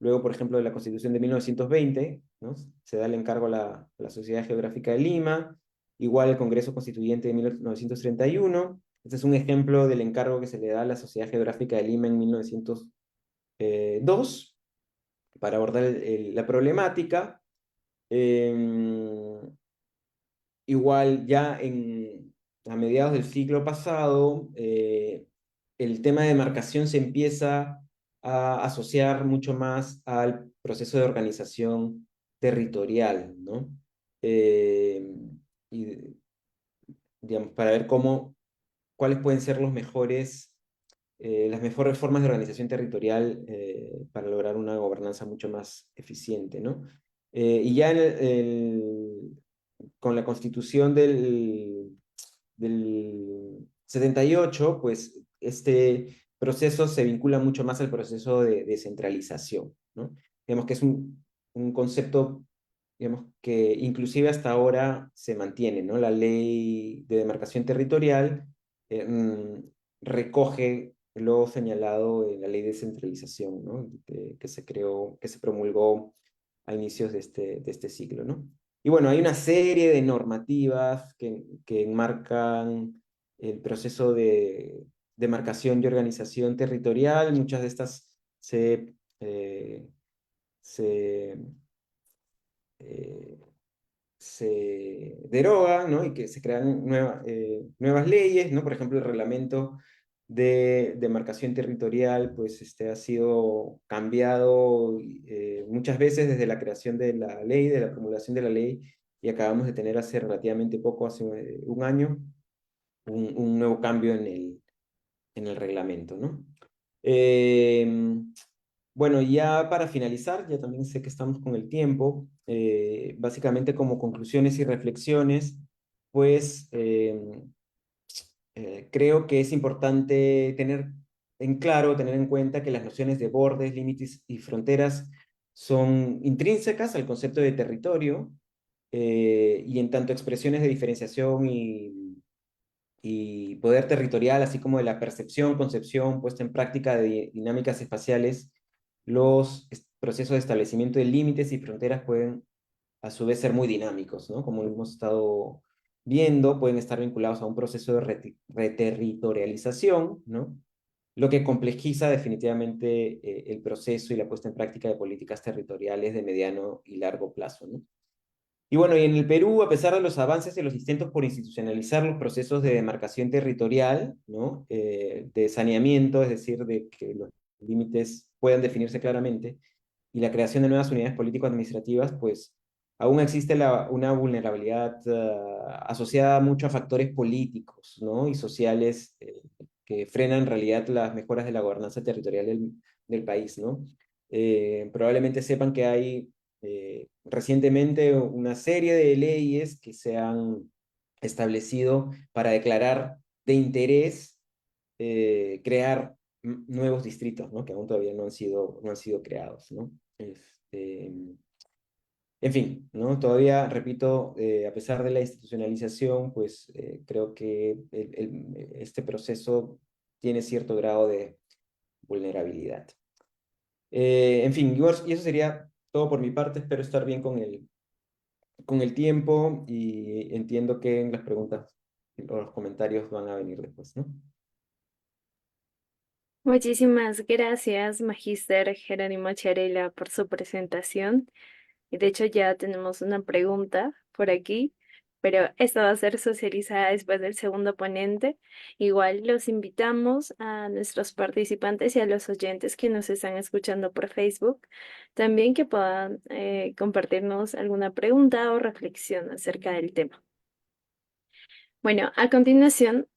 Luego, por ejemplo, de la Constitución de 1920, ¿no? Se da el encargo a la Sociedad Geográfica de Lima, igual el Congreso Constituyente de 1931. Este es un ejemplo del encargo que se le da a la Sociedad Geográfica de Lima en 1902 para abordar la problemática. Igual ya a mediados del siglo pasado, el tema de demarcación se empieza a asociar mucho más al proceso de organización territorial, ¿no? Y, digamos, para ver cuáles pueden ser las mejores formas de organización territorial para lograr una gobernanza mucho más eficiente, ¿no? Y ya con la constitución del 78, pues este proceso se vincula mucho más al proceso de descentralización, ¿no? Digamos que es un concepto, digamos, que inclusive hasta ahora se mantiene, ¿no? La ley de demarcación territorial recoge lo señalado en la ley de descentralización, ¿no? Que se creó, que se promulgó a inicios de este siglo, ¿no? Y bueno, hay una serie de normativas que enmarcan el proceso de demarcación y organización territorial. Muchas de estas se, eh, se derogan, ¿no? Y que se crean nuevas leyes, ¿no? Por ejemplo, el reglamento de demarcación territorial, pues ha sido cambiado muchas veces desde la creación de la ley, de la promulgación de la ley, y acabamos de tener hace relativamente poco, hace un año, un nuevo cambio en el reglamento, ¿no? Bueno, ya para finalizar, ya también sé que estamos con el tiempo, básicamente como conclusiones y reflexiones, pues creo que es importante tener en claro, tener en cuenta que las nociones de bordes, límites y fronteras son intrínsecas al concepto de territorio, y en tanto expresiones de diferenciación y poder territorial, así como de la percepción, concepción, puesta en práctica de dinámicas espaciales, los procesos de establecimiento de límites y fronteras pueden a su vez ser muy dinámicos, ¿no? Como lo hemos estado viendo, pueden estar vinculados a un proceso de reterritorialización, ¿no? Lo que complejiza definitivamente el proceso y la puesta en práctica de políticas territoriales de mediano y largo plazo, ¿no? Y bueno, y en el Perú, a pesar de los avances y los intentos por institucionalizar los procesos de demarcación territorial, ¿no? De saneamiento, es decir, de que los límites puedan definirse claramente, y la creación de nuevas unidades político-administrativas, pues aún existe una vulnerabilidad asociada mucho a factores políticos, ¿no? Y sociales que frenan en realidad las mejoras de la gobernanza territorial del país, ¿no? Probablemente sepan que hay recientemente una serie de leyes que se han establecido para declarar de interés crear nuevos distritos, ¿no? Que aún todavía no han sido creados, ¿no? En fin, ¿no? Todavía, repito, a pesar de la institucionalización, pues creo que este proceso tiene cierto grado de vulnerabilidad. En fin, y eso sería todo por mi parte. Espero estar bien con el tiempo y entiendo que las preguntas o los comentarios van a venir después, ¿no?
Muchísimas gracias, Magíster Jerónimo Charela, por su presentación. Y de hecho ya tenemos una pregunta por aquí, pero esta va a ser socializada después del segundo ponente. Igual los invitamos a nuestros participantes y a los oyentes que nos están escuchando por Facebook, también que puedan compartirnos alguna pregunta o reflexión acerca del tema. Bueno, a continuación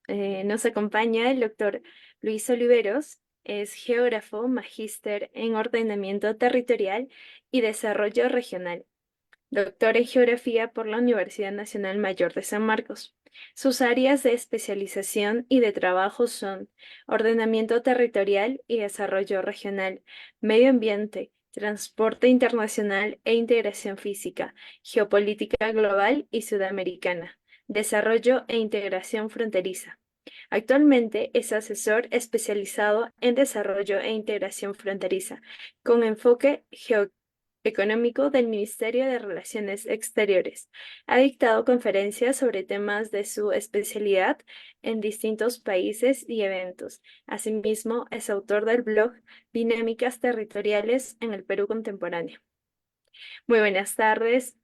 nos acompaña el doctor Luis Oliveros, es geógrafo, magíster en ordenamiento territorial y desarrollo regional, doctor en geografía por la Universidad Nacional Mayor de San Marcos. Sus áreas de especialización y de trabajo son ordenamiento territorial y desarrollo regional, medio ambiente, transporte internacional e integración física, geopolítica global y sudamericana, desarrollo e integración fronteriza. Actualmente es asesor especializado en desarrollo e integración fronteriza, con enfoque económico del Ministerio de Relaciones Exteriores. Ha dictado conferencias sobre temas de su especialidad en distintos países y eventos. Asimismo, es autor del blog Dinámicas Territoriales en el Perú Contemporáneo. Muy buenas noches,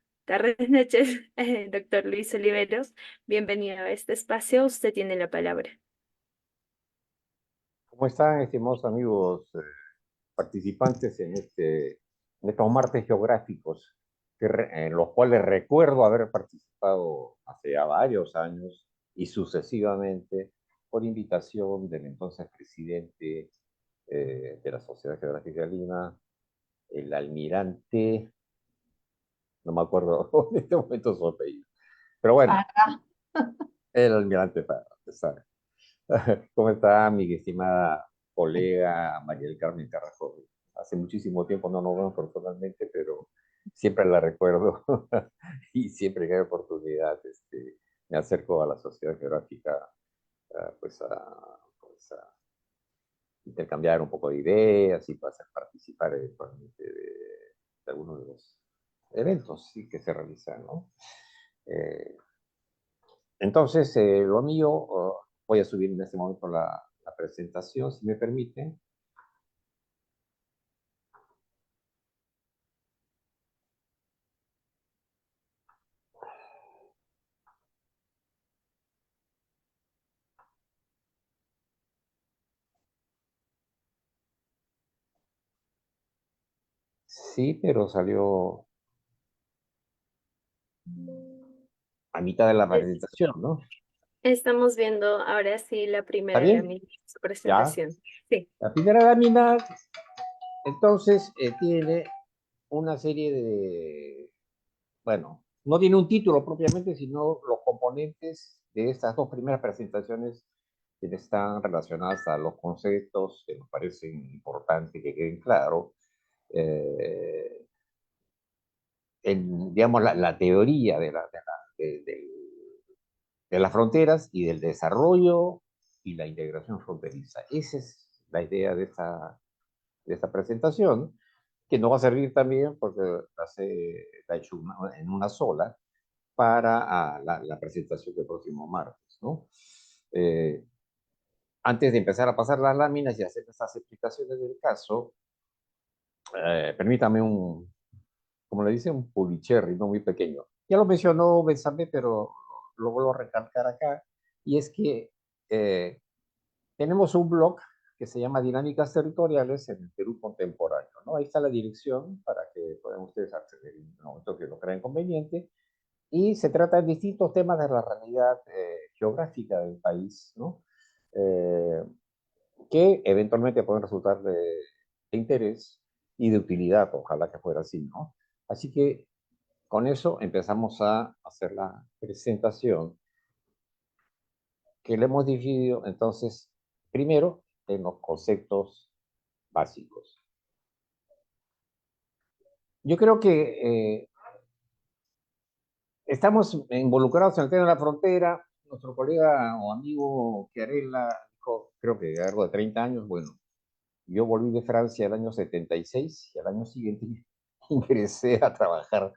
doctor Luis Oliveros. Bienvenido a este espacio. Usted tiene la palabra.
¿Cómo están, estimados amigos participantes en estos martes geográficos, en los cuales recuerdo haber participado hace ya varios años y sucesivamente por invitación del entonces presidente de la Sociedad Geográfica de Lima, el almirante, no me acuerdo en este momento su apellido, Pero bueno,
Ajá.
el almirante Parra, usted sabe. ¿Cómo está mi estimada colega María del Carmen Carrasco? Hace muchísimo tiempo no nos vemos personalmente, pero siempre la recuerdo y siempre que hay oportunidad me acerco a la Sociedad Geográfica pues a intercambiar un poco de ideas y para hacer participar eventualmente de algunos de los eventos sí, que se realizan, ¿no? Eh, entonces, lo mío, voy a subir en este momento la presentación, si me permiten. Sí, pero salió a mitad de la
Es-
presentación, ¿no?
Estamos viendo ahora sí la
¿Está
primera
bien?
lámina de su
Ya.
presentación. Sí.
La primera lámina, entonces, tiene una serie bueno, no tiene un título propiamente, sino los componentes de estas dos primeras presentaciones que están relacionadas a los conceptos que nos parecen importantes que queden claros. Eh, digamos, la teoría de las fronteras y del desarrollo y la integración fronteriza. Esa es la idea de esta presentación, que nos va a servir también porque la he hecho en una sola para la presentación del próximo martes, ¿no? Eh, Antes de empezar a pasar las láminas y hacer estas explicaciones del caso, permítame como le dice, un pulicherry, no muy pequeño. Ya lo mencionó Benzame, pero lo vuelvo a recalcar acá, y es que eh, tenemos un blog que se llama Dinámicas Territoriales en el Perú Contemporáneo, ¿no? Ahí está la dirección para que puedan ustedes acceder en el momento que lo crean conveniente, y se trata de distintos temas de la realidad geográfica del país, ¿no? Eh, que eventualmente pueden resultar de interés y de utilidad, ojalá que fuera así, ¿no? Así que con eso empezamos a hacer la presentación que le hemos dividido entonces primero en los conceptos básicos. Yo creo que estamos involucrados en el tema de la frontera. Nuestro colega o amigo Chiarella dijo, creo que algo de 30 años, bueno, yo volví de Francia el año 76 y al año siguiente ingresé a trabajar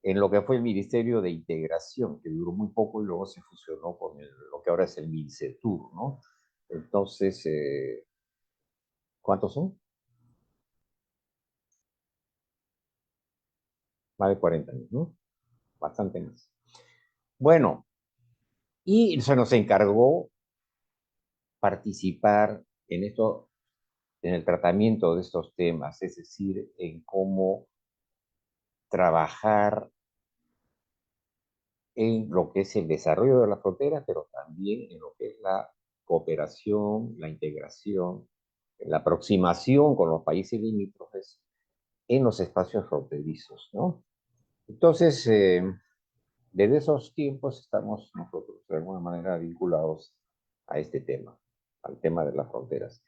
en lo que fue el Ministerio de Integración, que duró muy poco y luego se fusionó con lo que ahora es el MINCETUR, ¿no? Entonces, ¿cuántos son? Más de 40 años, ¿no? Bastante más. Bueno, y se nos encargó participar en esto, en el tratamiento de estos temas, es decir, en cómo trabajar en lo que es el desarrollo de la frontera, pero también en lo que es la cooperación, la integración, la aproximación con los países limítrofes en los espacios fronterizos, ¿no? Entonces, desde esos tiempos estamos nosotros de alguna manera vinculados a este tema, al tema de las fronteras.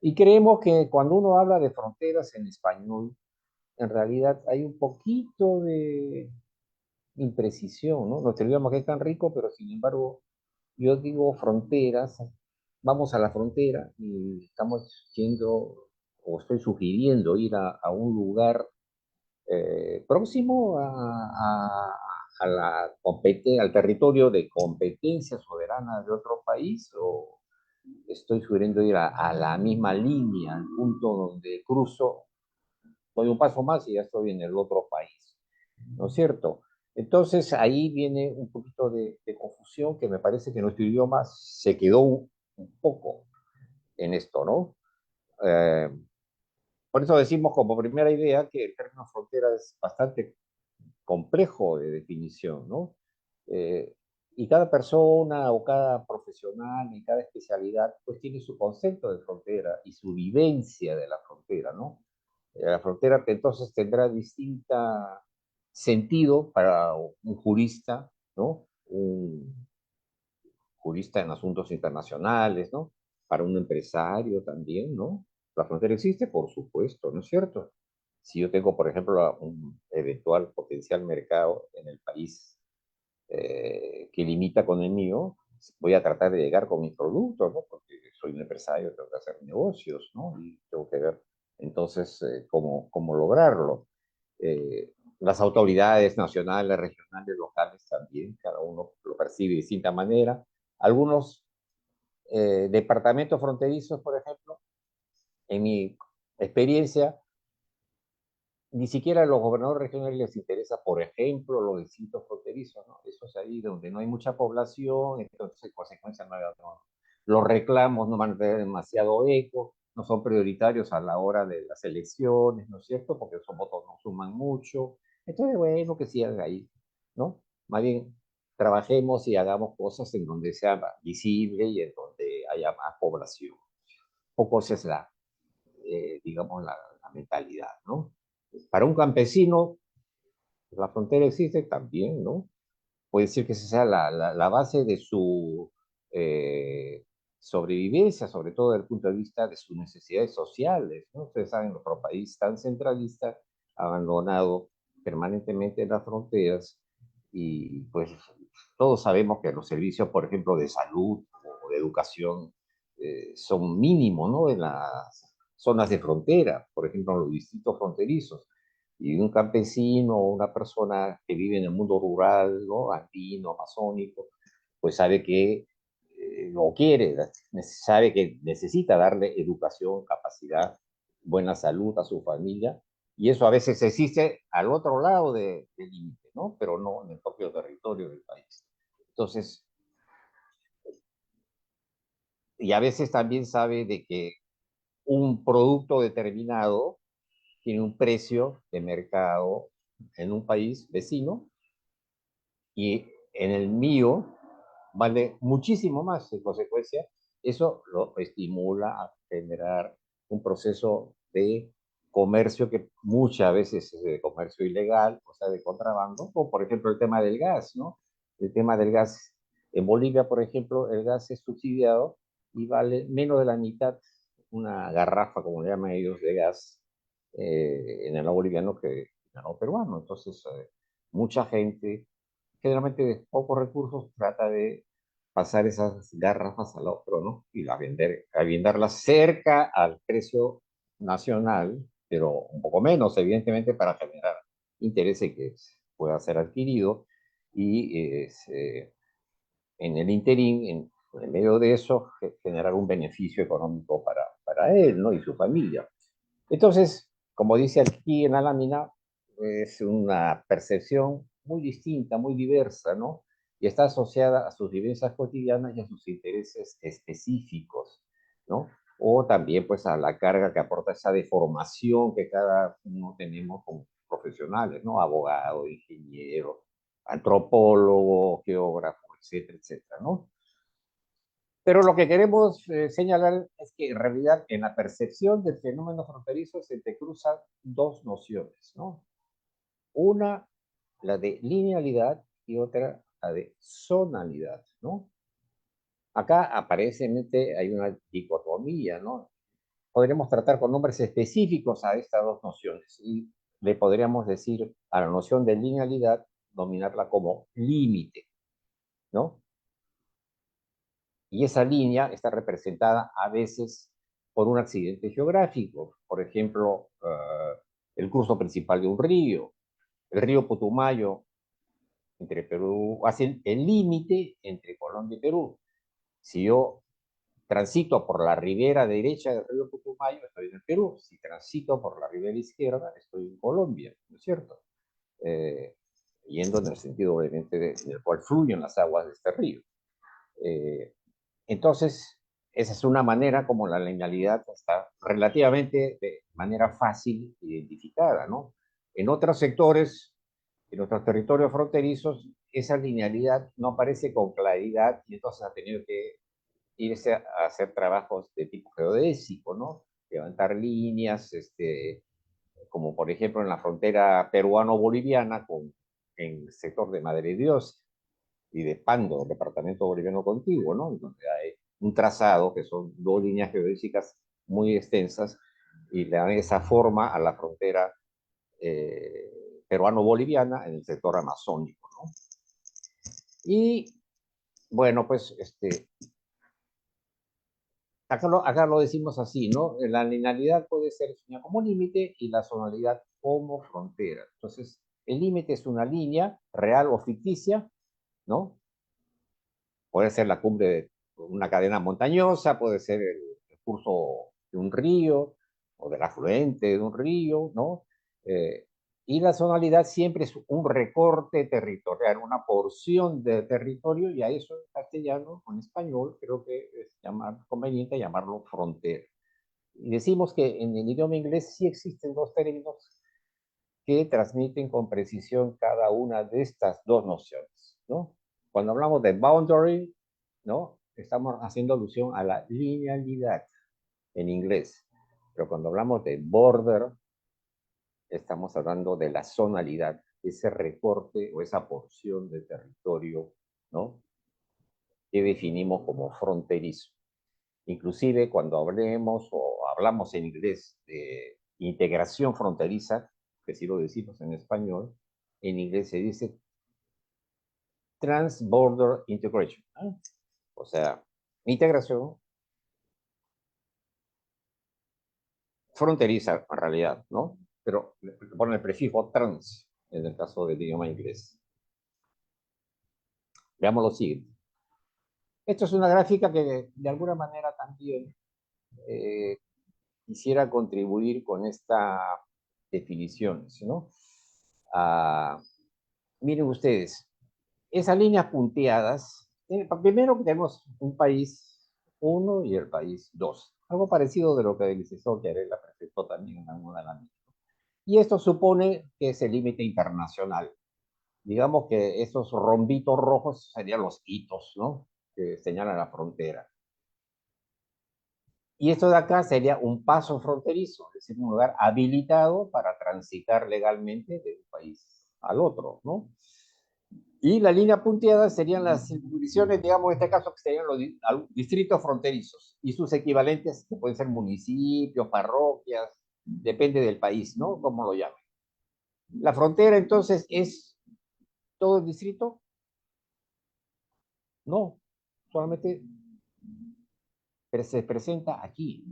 Y creemos que cuando uno habla de fronteras en español, en realidad hay un poquito de imprecisión, ¿no? Nuestro idioma que es tan rico, pero sin embargo, yo digo fronteras, vamos a la frontera y estamos yendo, o estoy sugiriendo ir a un lugar próximo al territorio de competencia soberana de otro país, o estoy sugiriendo ir a la misma línea, al punto donde cruzo, doy un paso más y ya estoy en el otro país, ¿no es cierto? Entonces ahí viene un poquito de confusión que me parece que nuestro idioma se quedó un poco en esto, ¿no? Eh, por eso decimos como primera idea que el término frontera es bastante complejo de definición, ¿no? Eh, y cada persona o cada profesional y cada especialidad pues tiene su concepto de frontera y su vivencia de la frontera, ¿no? La frontera que entonces tendrá distinta sentido para un jurista, ¿no? un jurista en asuntos internacionales, ¿no? Para un empresario también, ¿no? La frontera existe, por supuesto, ¿no es cierto? Si yo tengo, por ejemplo, un eventual potencial mercado en el país que limita con el mío, voy a tratar de llegar con mis productos, ¿no? Porque soy un empresario, tengo que hacer negocios, ¿no? Y tengo que ver entonces cómo lograrlo. Las autoridades nacionales, regionales, locales también, cada uno lo percibe de distinta manera. Algunos departamentos fronterizos, por ejemplo, en mi experiencia, ni siquiera a los gobernadores regionales les interesa, por ejemplo, los distritos fronterizos, ¿no? Eso es ahí donde no hay mucha población, entonces en consecuencia los reclamos no van a tener demasiado eco, no son prioritarios a la hora de las elecciones, ¿no es cierto? Porque esos votos no suman mucho. Entonces, bueno, que sigan ahí, ¿no? Más bien, trabajemos y hagamos cosas en donde sea visible y en donde haya más población. Poco esa es digamos, la mentalidad, ¿no? Para un campesino, la frontera existe también, ¿no? Puede decir que esa sea la base de su sobrevivencia, sobre todo desde el punto de vista de sus necesidades sociales, ¿no? Ustedes saben, nuestro país tan centralista ha abandonado permanentemente las fronteras y pues todos sabemos que los servicios, por ejemplo, de salud o de educación son mínimos, ¿no? En las zonas de frontera, por ejemplo, en los distritos fronterizos. Y un campesino o una persona que vive en el mundo rural, ¿no? Andino, amazónico, pues sabe que lo quiere, sabe que necesita darle educación, capacidad, buena salud a su familia, y eso a veces existe al otro lado del límite, ¿no? Pero no en el propio territorio del país. Entonces, y a veces también sabe de que un producto determinado tiene un precio de mercado en un país vecino y en el mío vale muchísimo más. En consecuencia, eso lo estimula a generar un proceso de comercio que muchas veces es de comercio ilegal, o sea, de contrabando, o por ejemplo el tema del gas, ¿no? El tema del gas. En Bolivia, por ejemplo, el gas es subsidiado y vale menos de la mitad una garrafa, como le llaman ellos, de gas en el lado boliviano que en el lado peruano. Entonces, mucha gente generalmente de pocos recursos, trata de pasar esas garrafas al otro, ¿no? Y a venderlas cerca al precio nacional, pero un poco menos, evidentemente, para generar interés y que pueda ser adquirido. Y en el interín, en medio de eso, generar un beneficio económico para él, ¿no? Y su familia. Entonces, como dice aquí en la lámina, es una percepción muy distinta, muy diversa, ¿no? Y está asociada a sus vivencias cotidianas y a sus intereses específicos, ¿no? O también, pues, a la carga que aporta esa deformación que cada uno tenemos como profesionales, ¿no? Abogado, ingeniero, antropólogo, geógrafo, etcétera, etcétera, ¿no? Pero lo que queremos señalar es que en realidad en la percepción del fenómeno fronterizo se te cruzan dos nociones, ¿no? Una, la de linealidad y otra, la de zonalidad, ¿no? Acá aparentemente hay una dicotomía, ¿no? Podríamos tratar con nombres específicos a estas dos nociones y le podríamos decir a la noción de linealidad, dominarla como límite, ¿no? Y esa línea está representada a veces por un accidente geográfico, por ejemplo, el curso principal de un río, el río Putumayo entre Perú, hace el límite entre Colombia y Perú. Si yo transito por la ribera derecha del río Putumayo, estoy en el Perú. Si transito por la ribera izquierda, estoy en Colombia, ¿no es cierto? Eh, Yendo en el sentido, obviamente, en el cual fluyen las aguas de este río. Eh, Entonces, esa es una manera como la linealidad está relativamente de manera fácil identificada, ¿no? En otros sectores, en otros territorios fronterizos, esa linealidad no aparece con claridad y entonces ha tenido que irse a hacer trabajos de tipo geodésico, ¿no? Levantar líneas, como por ejemplo en la frontera peruano-boliviana en el sector de Madre de Dios, y de Pando, el departamento boliviano contiguo, ¿no? Donde hay un trazado que son dos líneas geodésicas muy extensas y le dan esa forma a la frontera peruano-boliviana en el sector amazónico, ¿no? Y bueno, pues acá lo decimos así, ¿no? La linealidad puede ser definida como límite y la zonalidad como frontera. Entonces, el límite es una línea real o ficticia, ¿no? Puede ser la cumbre de una cadena montañosa, puede ser el curso de un río o del afluente de un río, ¿no? Eh, y la zonalidad siempre es un recorte territorial, una porción de territorio, y a eso en castellano o en español creo que es conveniente llamarlo frontera. Y decimos que en el idioma inglés sí existen dos términos que transmiten con precisión cada una de estas dos nociones, ¿no? Cuando hablamos de boundary, ¿no? Estamos haciendo alusión a la linealidad en inglés, pero cuando hablamos de border, estamos hablando de la zonalidad, ese recorte o esa porción de territorio, ¿no? Que definimos como fronterizo. Inclusive cuando hablamos en inglés de integración fronteriza, que si lo decimos en español, en inglés se dice Trans-Border Integration, ¿no? O sea, integración fronteriza en realidad, ¿no? Pero pone el prefijo trans en el caso del idioma inglés. Veamos lo siguiente. Esto es una gráfica que de alguna manera también eh, quisiera contribuir con estas definiciones, ¿no? Ah, miren ustedes, esas líneas punteadas, primero tenemos un país 1 y el país 2, algo parecido de lo que el licenciado Chiarella presentó también en alguna de las. Y esto supone que es el límite internacional. Digamos que esos rombitos rojos serían los hitos, ¿no? Que señalan la frontera. Y esto de acá sería un paso fronterizo, es decir, un lugar habilitado para transitar legalmente de un país al otro, ¿no? Y la línea punteada serían las circunscripciones, digamos, en este caso, que serían los distritos fronterizos y sus equivalentes, que pueden ser municipios, parroquias, depende del país, ¿no? Como lo llamen. La frontera, entonces, es todo el distrito. No, solamente se presenta aquí.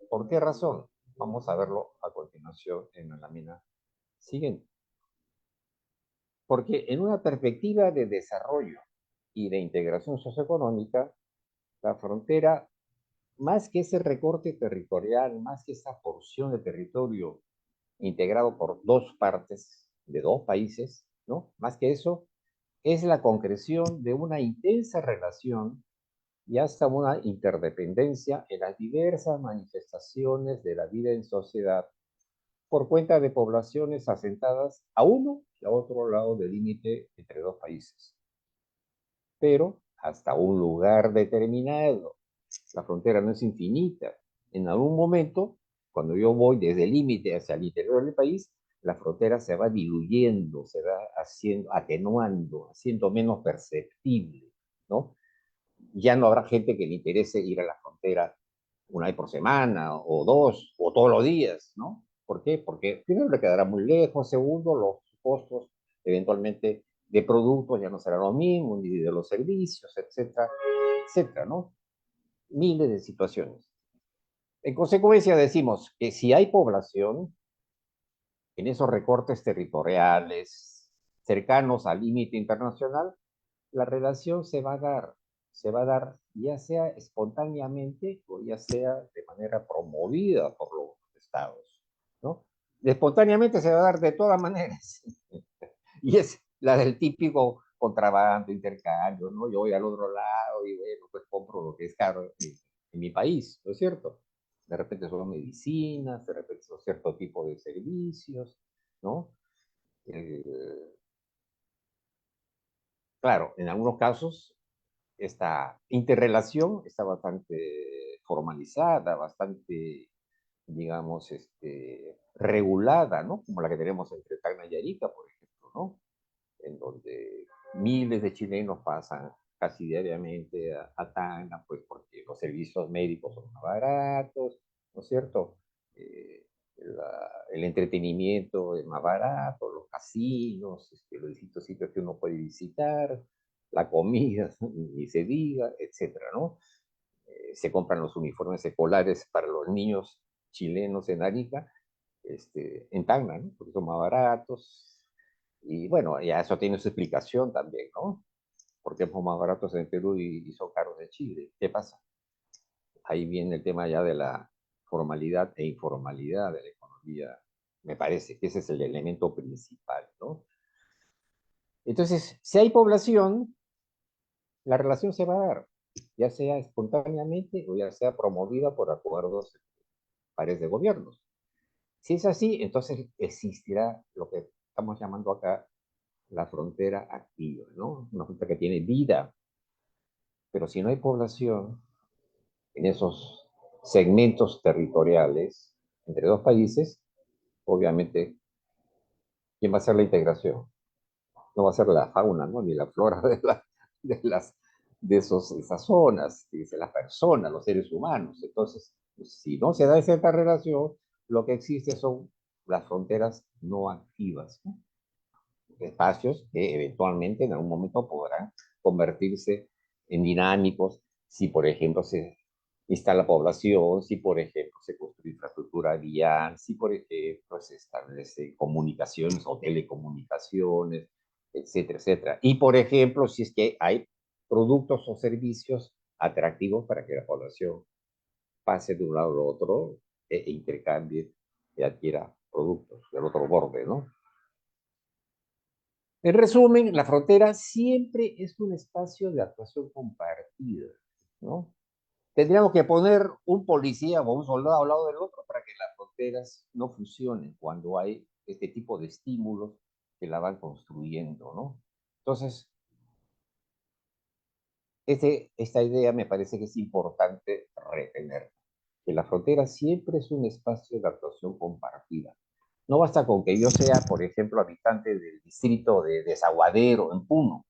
¿Por qué razón? Vamos a verlo a continuación en la lámina siguiente. Porque en una perspectiva de desarrollo y de integración socioeconómica, la frontera, más que ese recorte territorial, más que esa porción de territorio integrado por dos partes de dos países, ¿no? Más que eso, es la concreción de una intensa relación y hasta una interdependencia en las diversas manifestaciones de la vida en sociedad por cuenta de poblaciones asentadas a uno y a otro lado del límite entre dos países, pero hasta un lugar determinado. La frontera no es infinita. En algún momento, cuando yo voy desde el límite hacia el interior del país, la frontera se va diluyendo, se va haciendo, atenuando, haciendo menos perceptible, ¿no? Ya no habrá gente que le interese ir a la frontera una vez por semana, o dos, o todos los días, ¿no? ¿Por qué? Porque primero le quedará muy lejos, segundo, los costos eventualmente de productos ya no serán los mismos, ni de los servicios, etcétera, etcétera, ¿no? Miles de situaciones. En consecuencia, decimos que si hay población en esos recortes territoriales cercanos al límite internacional, la relación se va a dar ya sea espontáneamente o ya sea de manera promovida por los estados, ¿no? Espontáneamente se va a dar de todas maneras. Y es la del típico contrabando, intercambio, ¿no? Yo voy al otro lado y bueno, pues compro lo que es caro en mi país, ¿no es cierto? De repente son medicinas, de repente son cierto tipo de servicios, ¿no? Eh, claro, en algunos casos esta interrelación está bastante formalizada, bastante, digamos, regulada, ¿no? Como la que tenemos entre Tacna y Arica, por ejemplo, ¿no? En donde Miles de chilenos pasan casi diariamente a Tacna, pues porque los servicios médicos son más baratos, ¿no es cierto? El entretenimiento es más barato, los casinos, los distintos sitios que uno puede visitar, la comida, ni se diga, etcétera, ¿no? Se compran los uniformes escolares para los niños chilenos en Arica, en Tacna, ¿no? Porque son más baratos. Y bueno, ya eso tiene su explicación también, ¿no? Porque son más baratos en Perú y son caros en Chile. ¿Qué pasa? Ahí viene el tema ya de la formalidad e informalidad de la economía. Me parece que ese es el elemento principal, ¿no? Entonces, si hay población, la relación se va a dar, ya sea espontáneamente o ya sea promovida por acuerdos pares de gobiernos. Si es así, entonces existirá lo que estamos llamando acá la frontera activa, ¿no? Una frontera que tiene vida, pero si no hay población en esos segmentos territoriales entre dos países, obviamente, ¿quién va a hacer la integración? No va a ser la fauna, ¿no? Ni la flora de, las, esas zonas, dice las personas, los seres humanos. Entonces, si no se da esa relación, lo que existe son las fronteras no activas, ¿no? Espacios que eventualmente en algún momento podrán convertirse en dinámicos si, por ejemplo, se instala población, si, por ejemplo, se construye infraestructura vial, si, por ejemplo, se establece comunicaciones o telecomunicaciones, etcétera, etcétera. Y, por ejemplo, si es que hay productos o servicios atractivos para que la población pase de un lado al otro intercambie y adquiera productos del otro borde, ¿no? En resumen, la frontera siempre es un espacio de actuación compartida, ¿no? Tendríamos que poner un policía o un soldado al lado del otro para que las fronteras no funcionen cuando hay este tipo de estímulos que la van construyendo, ¿no? Entonces, esta idea me parece que es importante retener, que la frontera siempre es un espacio de actuación compartida. No basta con que yo sea, por ejemplo, habitante del distrito de Desaguadero, en Puno,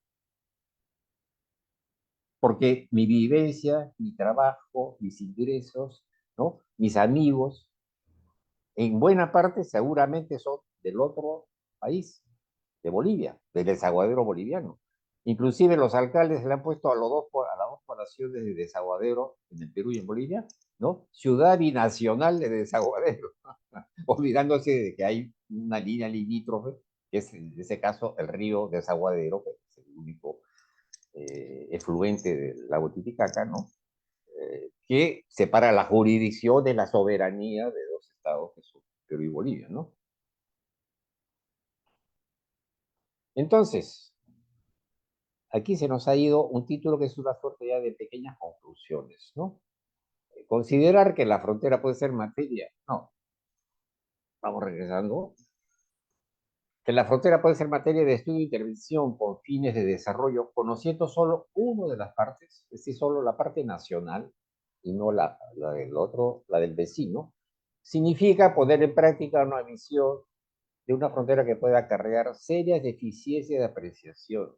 porque mi vivencia, mi trabajo, mis ingresos, ¿no? Mis amigos, en buena parte seguramente son del otro país, de Bolivia, del desaguadero boliviano. Inclusive los alcaldes le han puesto a las dos poblaciones de Desaguadero en el Perú y en Bolivia, ¿no? Ciudad binacional de Desaguadero, olvidándose de que hay una línea limítrofe, que es en ese caso el río Desaguadero, que es el único efluente del lago Titicaca, ¿no? Que separa la jurisdicción de la soberanía de dos estados que son Perú y Bolivia, ¿no? Entonces, aquí se nos ha ido un título que es una suerte ya de pequeñas conclusiones, ¿no? Considerar que la frontera puede ser materia, no, vamos regresando, que la frontera puede ser materia de estudio e intervención con fines de desarrollo, conociendo solo uno de las partes, es decir, solo la parte nacional y no la del otro, la del vecino, significa poner en práctica una visión de una frontera que pueda acarrear serias deficiencias de apreciación,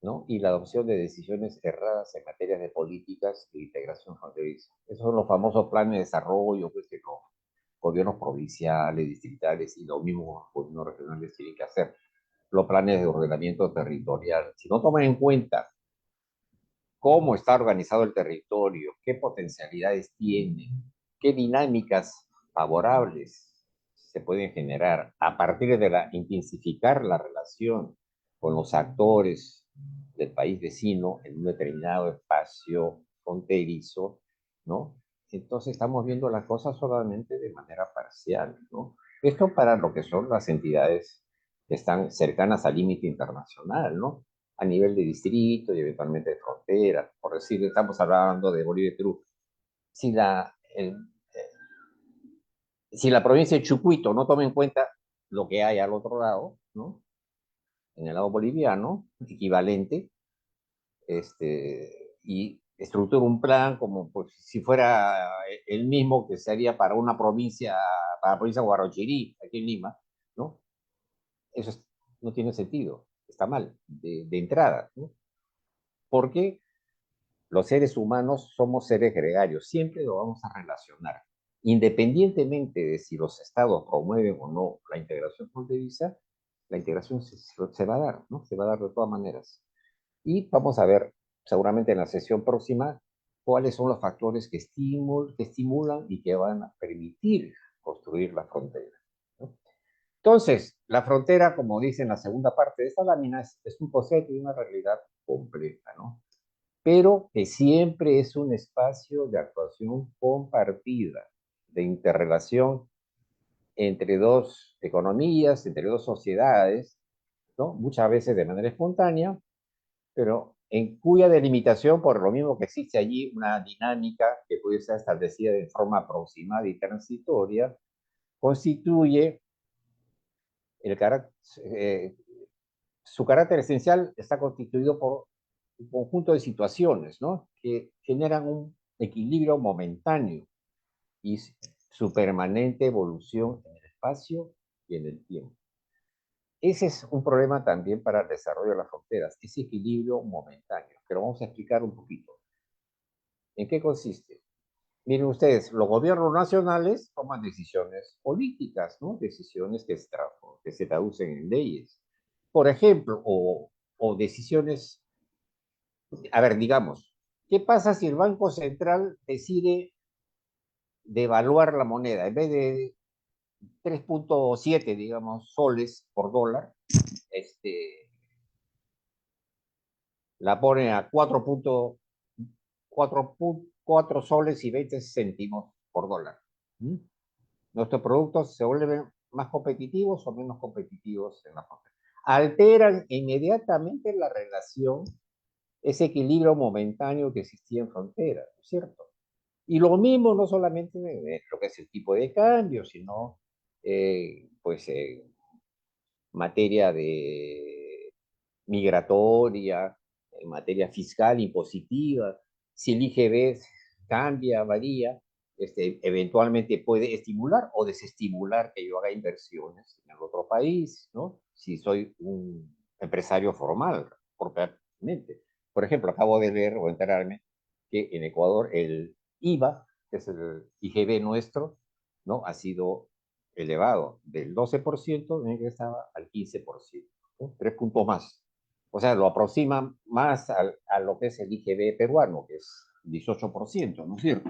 ¿no? Y la adopción de decisiones erradas en materia de políticas de integración fronteriza. Esos son los famosos planes de desarrollo pues, que los gobiernos provinciales, distritales y los mismos gobiernos regionales tienen que hacer. Los planes de ordenamiento territorial. Si no toman en cuenta cómo está organizado el territorio, qué potencialidades tiene, qué dinámicas favorables se pueden generar a partir de intensificar la relación con los actores del país vecino en un determinado espacio fronterizo, ¿no? Entonces estamos viendo las cosas solamente de manera parcial, ¿no? Esto para lo que son las entidades que están cercanas al límite internacional, ¿no? A nivel de distrito y eventualmente de frontera. Por decir, estamos hablando de Bolivia y Perú. Si si la provincia de Chucuito no toma en cuenta lo que hay al otro lado, ¿no? En el lado boliviano, equivalente, y estructura un plan como pues, si fuera el mismo que se haría para una provincia, para la provincia de Huarochirí, aquí en Lima, ¿no? Eso no tiene sentido. está mal de entrada, ¿no? Porque los seres humanos somos seres gregarios, siempre lo vamos a relacionar. Independientemente de si los estados promueven o no la integración fronteriza, la integración se va a dar, ¿no? Se va a dar de todas maneras. Y vamos a ver, seguramente en la sesión próxima, cuáles son los factores que estimulan y que van a permitir construir la frontera, ¿no? Entonces, la frontera, como dice en la segunda parte de esta lámina, es un concepto y una realidad compleja, ¿no? Pero que siempre es un espacio de actuación compartida, de interrelación entre dos economías, entre dos sociedades, ¿no? Muchas veces de manera espontánea, pero en cuya delimitación, por lo mismo que existe allí una dinámica que puede ser establecida de forma aproximada y transitoria, constituye el carácter, su carácter esencial está constituido por un conjunto de situaciones, ¿no? Que generan un equilibrio momentáneo y su permanente evolución en el espacio y en el tiempo. Ese es un problema también para el desarrollo de las fronteras, ese equilibrio momentáneo, pero vamos a explicar un poquito. ¿En qué consiste? Miren ustedes, los gobiernos nacionales toman decisiones políticas, ¿no? Decisiones que se traducen en leyes. Por ejemplo, o decisiones, a ver, digamos, ¿qué pasa si el Banco Central decide devaluar la moneda? En vez de 3.7, digamos, soles por dólar, la pone a 4.4 soles y 20 céntimos por dólar. ¿Mm? Nuestros productos se vuelven más competitivos o menos competitivos en la frontera. Alteran inmediatamente la relación, ese equilibrio momentáneo que existía en frontera, ¿no es cierto? Y lo mismo no solamente en lo que es el tipo de cambio, sino pues materia de migratoria, en materia fiscal, impositiva. Si el IGB cambia, varía, eventualmente puede estimular o desestimular que yo haga inversiones en el otro país, ¿no? Si soy un empresario formal, propiamente. Por ejemplo, acabo de leer o enterarme que en Ecuador el IVA, que es el IGB nuestro, ¿no? Ha sido elevado del 12% en el que estaba al 15%, ¿no? 3 puntos más. O sea, lo aproxima más a lo que es el IGB peruano, que es 18%, ¿no es cierto?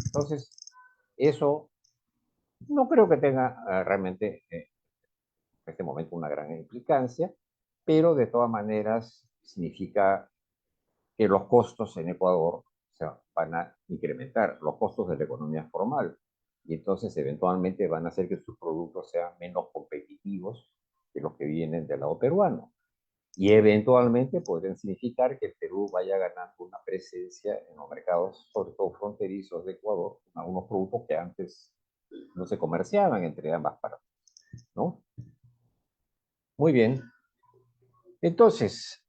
Entonces, eso no creo que tenga realmente en este momento una gran implicancia, pero de todas maneras significa que los costos en Ecuador se van a incrementar, los costos de la economía formal, y entonces eventualmente van a hacer que sus productos sean menos competitivos que los que vienen del lado peruano. Y eventualmente podrían significar que el Perú vaya ganando una presencia en los mercados, sobre todo fronterizos de Ecuador, con algunos productos que antes no se comerciaban entre ambas partes, ¿no? Muy bien. Entonces,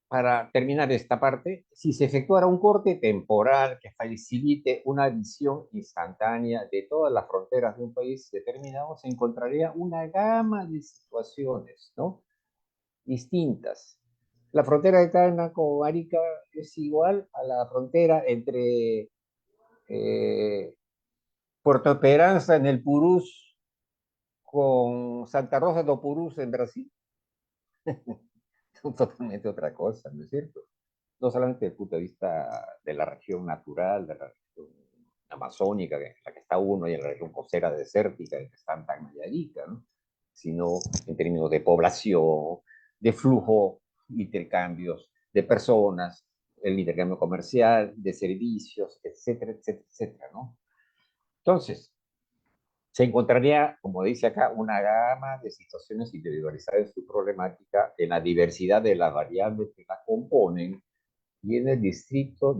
para terminar esta parte, si se efectuara un corte temporal que facilite una visión instantánea de todas las fronteras de un país determinado, se encontraría una gama de situaciones, ¿no? Distintas. La frontera de Tacna con Arica es igual a la frontera entre Puerto Esperanza en el Purús con Santa Rosa do Purús en Brasil. Son totalmente otra cosa, ¿no es cierto? No solamente desde el punto de vista de la región natural, de la región amazónica, en la que está uno, y en la región costera desértica, en la que está Tacna y Arica, ¿no? Sino en términos de población, de flujo, intercambios de personas, el intercambio comercial, de servicios, etcétera, etcétera, etcétera, ¿no? Entonces, se encontraría, como dice acá, una gama de situaciones individualizadas en su problemática, en la diversidad de las variables que la componen y en el distinto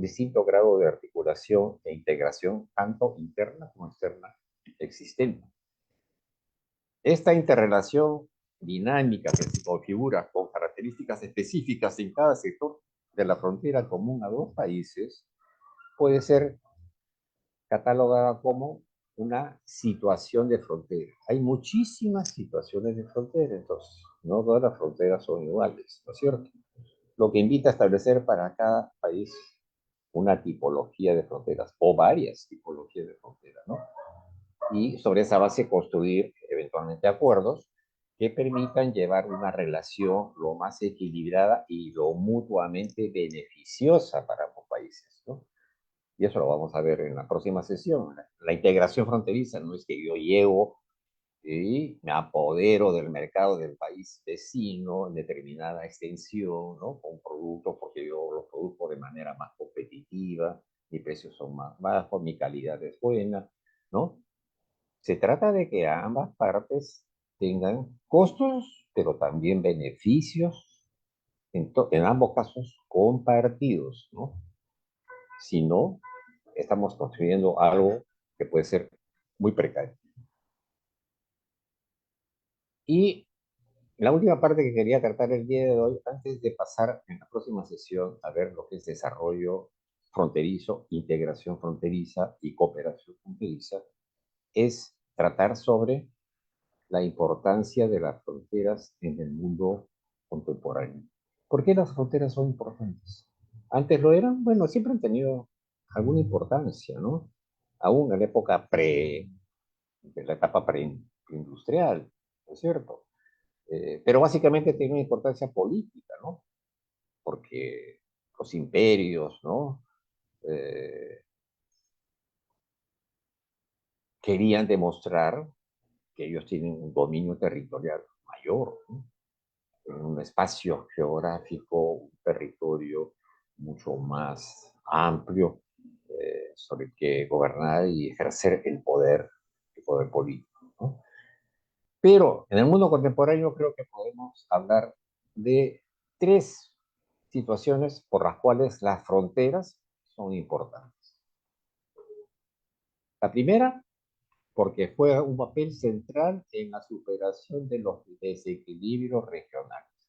grado de articulación e integración, tanto interna como externa, existente. Esta interrelación dinámica que se configura con características específicas en cada sector de la frontera común a dos países puede ser catalogada como una situación de frontera. Hay muchísimas situaciones de frontera, entonces no todas las fronteras son iguales, ¿no es cierto? Lo que invita a establecer para cada país una tipología de fronteras o varias tipologías de fronteras, ¿no? Y sobre esa base construir eventualmente acuerdos que permitan llevar una relación lo más equilibrada y lo mutuamente beneficiosa para ambos países, ¿no? Y eso lo vamos a ver en la próxima sesión. La integración fronteriza no es que yo llego y me apodero del mercado del país vecino en determinada extensión, ¿no? Con productos, porque yo los produzco de manera más competitiva, mis precios son más bajos, mi calidad es buena, ¿no? Se trata de que ambas partes tengan costos, pero también beneficios, en ambos casos compartidos, ¿no? Si no, estamos construyendo algo que puede ser muy precario. Y la última parte que quería tratar el día de hoy, antes de pasar en la próxima sesión a ver lo que es desarrollo fronterizo, integración fronteriza y cooperación fronteriza, es tratar sobre la importancia de las fronteras en el mundo contemporáneo. ¿Por qué las fronteras son importantes? Antes lo eran, bueno, siempre han tenido alguna importancia, ¿no? Aún en la época de la etapa preindustrial, ¿no es cierto? Pero básicamente tiene una importancia política, ¿no? Porque los imperios, ¿no? Eh, querían demostrar que ellos tienen un dominio territorial mayor, ¿no? En un espacio geográfico, un territorio mucho más amplio sobre el que gobernar y ejercer el poder político, ¿no? Pero en el mundo contemporáneo creo que podemos hablar de tres situaciones por las cuales las fronteras son importantes. La primera, porque juega un papel central en la superación de los desequilibrios regionales,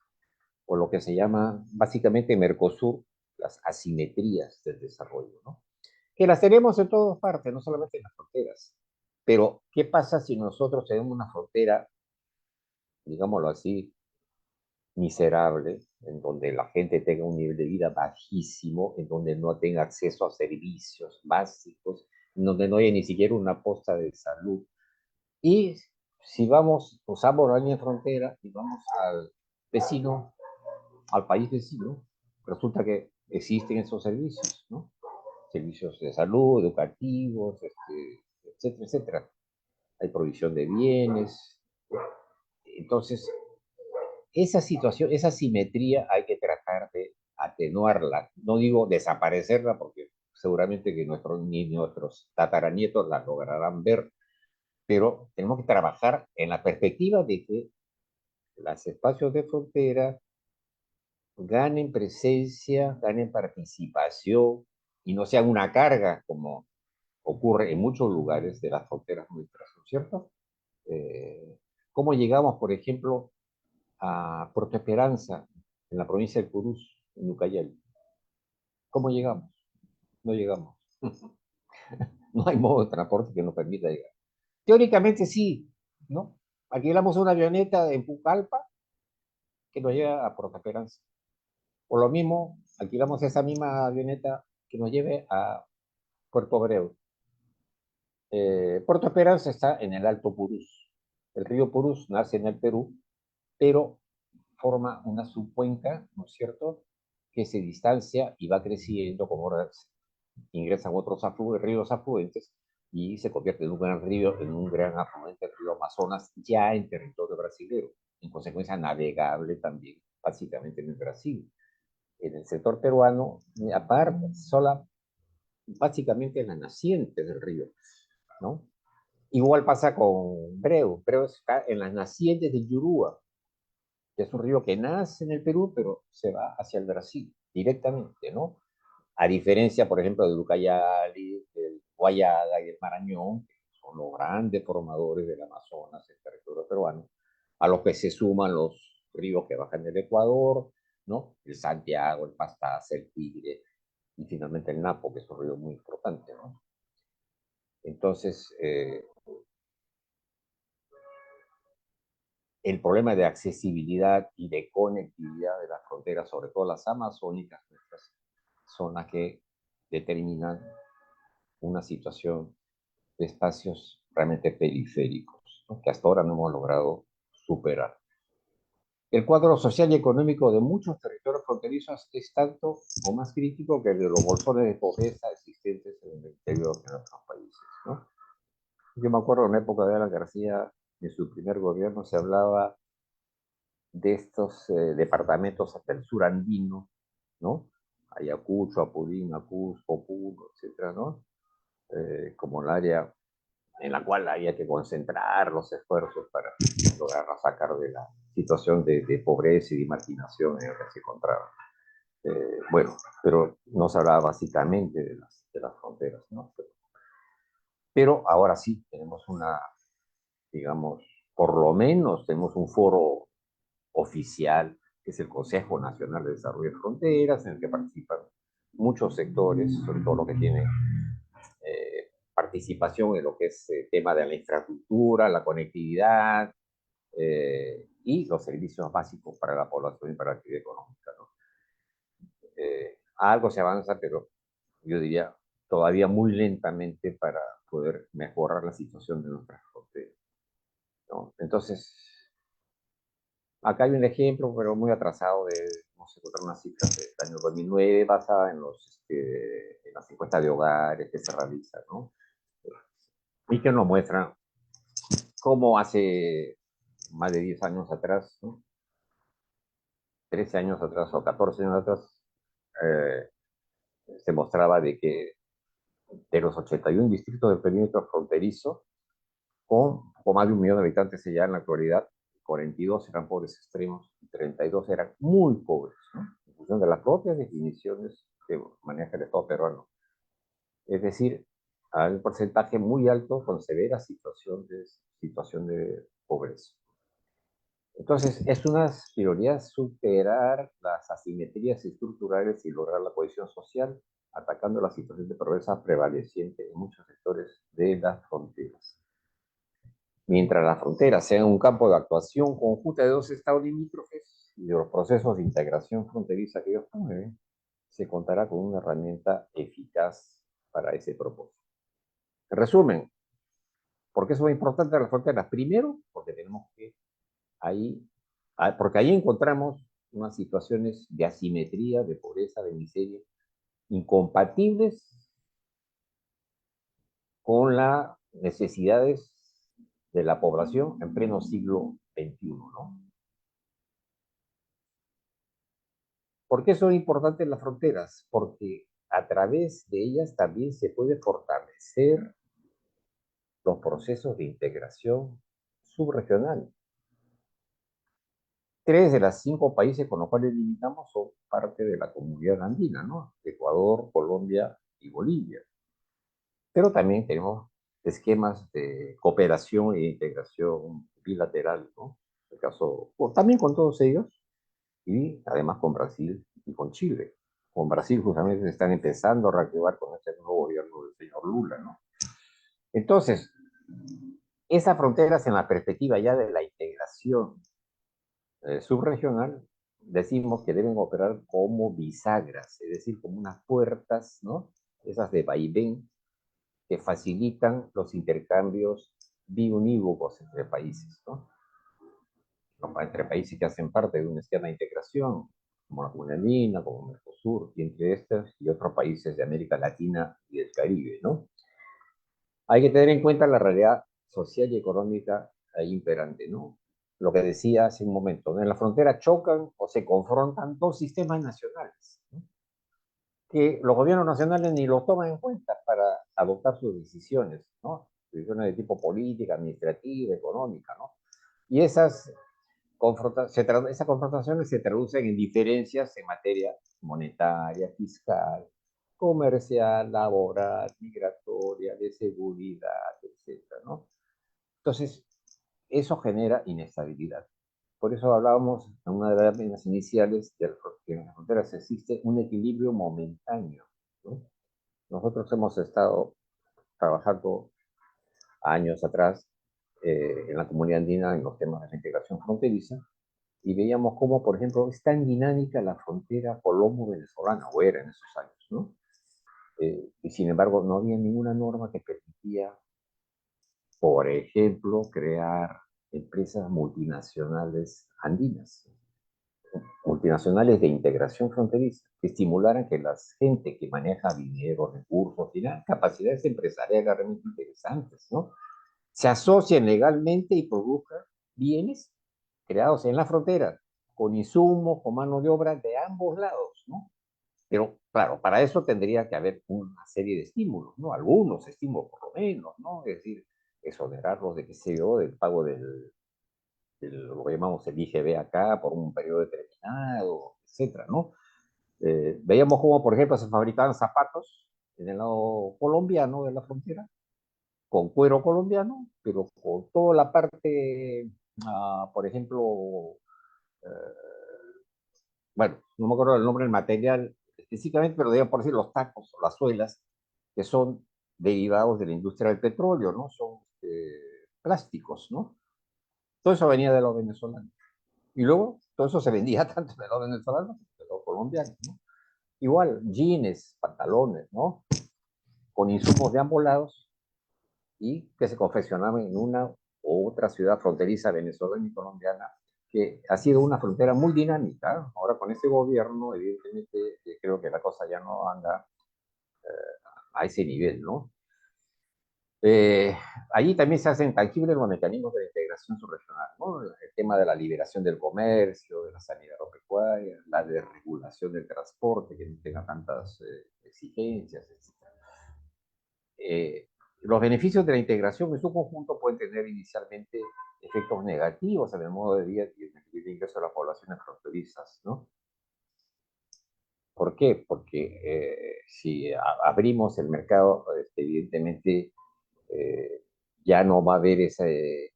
o lo que se llama básicamente Mercosur, las asimetrías del desarrollo, ¿no? Que las tenemos en todas partes, no solamente en las fronteras. Pero, ¿qué pasa si nosotros tenemos una frontera, digámoslo así, miserable, en donde la gente tenga un nivel de vida bajísimo, en donde no tenga acceso a servicios básicos, en donde no haya ni siquiera una posta de salud? Y si vamos, usamos la línea de frontera y vamos al vecino, al país vecino, resulta que existen esos servicios, ¿no? Servicios de salud, educativos, etcétera, etcétera. Hay provisión de bienes. Entonces, esa situación, esa simetría hay que tratar de atenuarla. No digo desaparecerla porque seguramente que ni nuestros tataranietos la lograrán ver, pero tenemos que trabajar en la perspectiva de que los espacios de frontera ganen presencia, ganen participación y no sean una carga como ocurre en muchos lugares de las fronteras nuestras, ¿no es cierto? Eh, ¿Cómo llegamos, por ejemplo, a Puerto Esperanza, en la provincia de Purús, en Ucayali? ¿Cómo llegamos? No llegamos. No hay modo de transporte que nos permita llegar. Teóricamente sí, ¿no? Alquilamos una avioneta en Pucallpa que nos lleva a Puerto Esperanza. O lo mismo, alquilamos esa misma avioneta que nos lleve a Puerto Breu. Puerto Esperanza está en el Alto Purús. El río Purús nace en el Perú, pero forma una subcuenca, ¿no es cierto?, que se distancia y va creciendo como ingresan otros ríos afluentes y se convierte en un gran río, en un gran afluente del río Amazonas, ya en territorio brasileño, en consecuencia navegable también, básicamente en el Brasil. En el sector peruano, aparte, básicamente en la naciente del río, ¿no? Igual pasa con Breu. Breu está en las nacientes de Yurúa, que es un río que nace en el Perú, pero se va hacia el Brasil directamente, ¿no? A diferencia, por ejemplo, del Ucayali, del Guayaga y del Marañón, que son los grandes formadores del Amazonas, el territorio peruano, a los que se suman los ríos que bajan del Ecuador, ¿no? El Santiago, el Pastaza, el Tigre y finalmente el Napo, que es un río muy importante, ¿no? Entonces, el problema de accesibilidad y de conectividad de las fronteras, sobre todo las amazónicas, nuestras, son las que determinan una situación de espacios realmente periféricos, ¿no? Que hasta ahora no hemos logrado superar. El cuadro social y económico de muchos territorios fronterizos es tanto o más crítico que el de los bolsones de pobreza existentes en el interior de nuestros países, ¿no? Yo me acuerdo en la época de Alan García, en su primer gobierno, se hablaba de estos departamentos hasta el sur andino, ¿no? Ayacucho, Apurima, Cusco, Puno, etcétera, ¿no? Como el área en la cual había que concentrar los esfuerzos para lograr sacar de la situación de pobreza y de marginación en la que se encontraba. Bueno, pero no se hablaba básicamente de las fronteras, ¿no? Pero ahora sí tenemos una, digamos, por lo menos tenemos un foro oficial, que es el Consejo Nacional de Desarrollo de Fronteras, en el que participan muchos sectores, sobre todo lo que tiene participación en lo que es el tema de la infraestructura, la conectividad y los servicios básicos para la población y para la actividad económica, ¿no? Algo se avanza, pero yo diría todavía muy lentamente para poder mejorar la situación de nuestras fronteras, ¿no? Entonces, acá hay un ejemplo, pero muy atrasado, de, vamos a encontrar unas cifras del año 2009 basada en, en las encuestas de hogares que se realizan, ¿no? Y que nos muestran cómo hace más de 10 años atrás, ¿no? 13 años atrás o 14 años atrás, eh, se mostraba de que de los 81 distritos del perímetro fronterizo, con más de 1 millón de habitantes ya en la actualidad, 42 eran pobres extremos y 32 eran muy pobres, ¿no? En función de las propias definiciones que maneja el Estado peruano. Es decir, hay un porcentaje muy alto con severa situación de pobreza. Entonces, es una prioridad superar las asimetrías estructurales y lograr la cohesión social, atacando la situación de pobreza prevaleciente en muchos sectores de las fronteras. Mientras las fronteras sean un campo de actuación conjunta de dos estados limítrofes y de los procesos de integración fronteriza que ellos promueven, se contará con una herramienta eficaz para ese propósito. En resumen, ¿por qué son importantes las fronteras? Primero, porque tenemos que porque ahí encontramos unas situaciones de asimetría, de pobreza, de miseria, incompatibles con las necesidades de la población en pleno siglo XXI, ¿no? ¿Por qué son importantes las fronteras? Porque a través de ellas también se puede fortalecer los procesos de integración subregional. 3 de las 5 países con los cuales limitamos son parte de la comunidad andina, ¿no? Ecuador, Colombia y Bolivia. Pero también tenemos esquemas de cooperación e integración bilateral, ¿no? En el caso, también con todos ellos, y además con Brasil y con Chile. Con Brasil justamente se están empezando a reactivar con este nuevo gobierno del señor Lula, ¿no? Entonces, esas fronteras en la perspectiva ya de la integración subregional, decimos que deben operar como bisagras, es decir, como unas puertas, ¿no? Esas de vaivén que facilitan los intercambios biunívocos entre países, ¿no? Entre países que hacen parte de un esquema de integración, como la Comunidad Andina, como Mercosur, y entre estas y otros países de América Latina y del Caribe, ¿no? Hay que tener en cuenta la realidad social y económica ahí imperante, ¿no? Lo que decía hace un momento, ¿no? En la frontera chocan o se confrontan dos sistemas nacionales, ¿no? Que los gobiernos nacionales ni los toman en cuenta para adoptar sus decisiones, ¿no? Decisiones de tipo política, administrativa, económica, ¿no? Y esas confrontaciones se traducen en diferencias en materia monetaria, fiscal, comercial, laboral, migratoria, de seguridad, etcétera, ¿no? Entonces, eso genera inestabilidad. Por eso hablábamos en una de las líneas iniciales de que en las fronteras existe un equilibrio momentáneo, ¿no? Nosotros hemos estado trabajando años atrás en la comunidad andina en los temas de la integración fronteriza, y veíamos cómo, por ejemplo, es tan dinámica la frontera colombo-venezolana, o era en esos años, ¿no? Y sin embargo, no había ninguna norma que permitía, por ejemplo, crear empresas multinacionales andinas, multinacionales de integración fronteriza, que estimularan que la gente que maneja dinero, recursos, tiene capacidades empresariales realmente interesantes, ¿no? Se asocien legalmente y produzcan bienes creados en la frontera, con insumos, con mano de obra de ambos lados, ¿no? Pero claro, para eso tendría que haber una serie de estímulos, ¿no? Algunos estímulos por lo menos, ¿no? Es decir, exonerarlos de, qué sé yo, del pago lo que llamamos el IGB acá por un periodo determinado, etcétera, ¿no? Veíamos cómo, por ejemplo, se fabricaban zapatos en el lado colombiano de la frontera, con cuero colombiano, pero con toda la parte, por ejemplo, bueno, no me acuerdo el nombre del material específicamente, pero digamos por decir los tacos o las suelas, que son derivados de la industria del petróleo, ¿no? Son plásticos, ¿no? Todo eso venía de los venezolanos. Y luego todo eso se vendía tanto de los venezolanos como de los colombianos, ¿no? Igual, jeans, pantalones, ¿no? Con insumos de ambos lados y que se confeccionaban en una u otra ciudad fronteriza venezolana y colombiana, que ha sido una frontera muy dinámica. Ahora con este gobierno, evidentemente, creo que la cosa ya no anda a ese nivel, ¿no? Eh, Allí también se hacen tangibles los mecanismos de la integración subregional, ¿no? El tema de la liberación del comercio, de la sanidad agropecuaria, la desregulación del transporte, que no tenga tantas exigencias, etc. Los beneficios de la integración en su conjunto pueden tener inicialmente efectos negativos en el modo de vida y en el nivel de ingreso de las poblaciones fronterizas, ¿no? ¿Por qué? Porque si abrimos el mercado, evidentemente eh, ya no va a haber ese,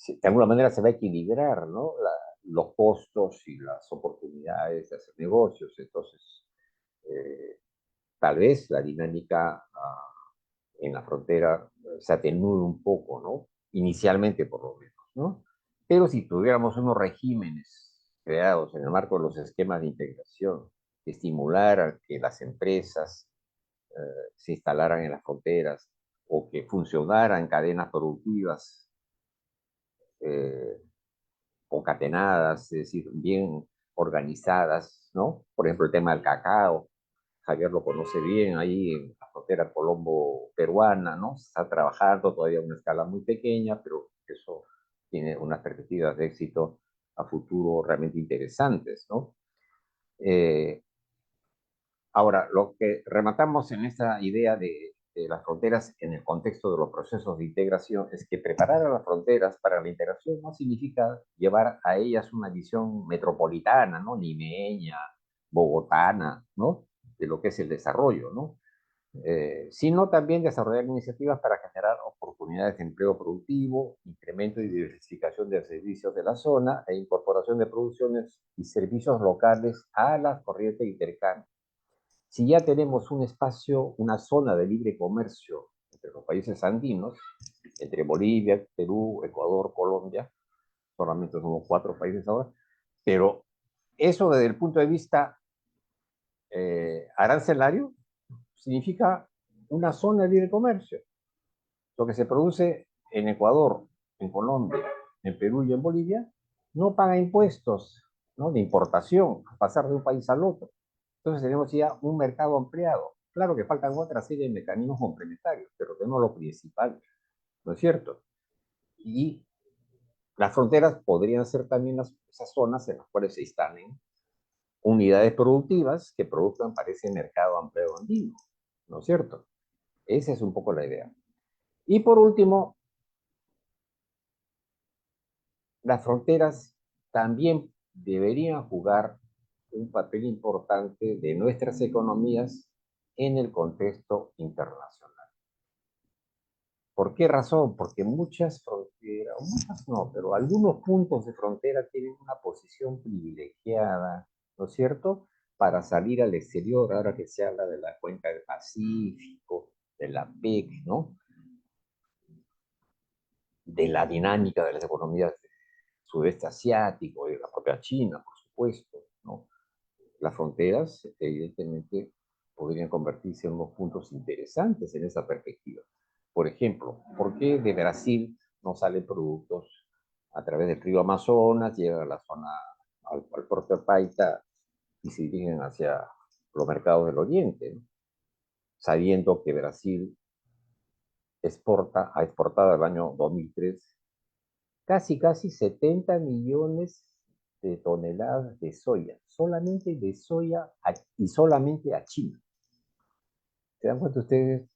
de alguna manera se va a equilibrar, ¿no? Los costos y las oportunidades de hacer negocios. Entonces, eh, tal vez la dinámica en la frontera se atenúe un poco, ¿no? Inicialmente, por lo menos, ¿no? Pero si tuviéramos unos regímenes creados en el marco de los esquemas de integración que estimularan que las empresas se instalaran en las fronteras o que funcionaran cadenas productivas eh, concatenadas, es decir, bien organizadas, ¿no? Por ejemplo, el tema del cacao, Javier lo conoce bien, ahí en la frontera colombo-peruana, ¿no? Se está trabajando todavía a una escala muy pequeña, pero eso tiene unas perspectivas de éxito a futuro realmente interesantes, ¿no? Eh, Ahora, lo que rematamos en esta idea de las fronteras en el contexto de los procesos de integración es que preparar a las fronteras para la integración no significa llevar a ellas una visión metropolitana, ¿no? Limeña, bogotana, ¿no? De lo que es el desarrollo, ¿no? Sino también desarrollar iniciativas para generar oportunidades de empleo productivo, incremento y diversificación de servicios de la zona e incorporación de producciones y servicios locales a las corrientes de intercambio. Si ya tenemos un espacio, una zona de libre comercio entre los países andinos, entre Bolivia, Perú, Ecuador, Colombia, solamente somos 4 países ahora, pero eso desde el punto de vista arancelario significa una zona de libre comercio. Lo que se produce en Ecuador, en Colombia, en Perú y en Bolivia no paga impuestos, ¿no? De importación, a pasar de un país al otro. Entonces tenemos ya un mercado ampliado. Claro que faltan otra serie de mecanismos complementarios, pero que no lo principal, ¿no es cierto? Y las fronteras podrían ser también esas zonas en las cuales se instalen unidades productivas que produzcan para ese mercado ampliado andino, ¿no es cierto? Esa es un poco la idea. Y por último, las fronteras también deberían jugar un papel importante de nuestras economías en el contexto internacional. ¿Por qué razón? Porque muchas fronteras, muchas no, pero algunos puntos de frontera tienen una posición privilegiada, ¿no es cierto? Para salir al exterior, ahora que se habla de la cuenca del Pacífico, de la PEC, ¿no? de la dinámica de las economías del sudeste asiático y de la propia China, por supuesto, ¿no? Las fronteras, evidentemente, podrían convertirse en unos puntos interesantes en esa perspectiva. Por ejemplo, ¿por qué de Brasil no salen productos a través del río Amazonas, llegan a la zona, al puerto de Paita y se dirigen hacia los mercados del Oriente, ¿no? Sabiendo que Brasil ha exportado el año 2003 casi 70 millones de toneladas de soya, solamente de soya y solamente a China. ¿Se dan cuenta ustedes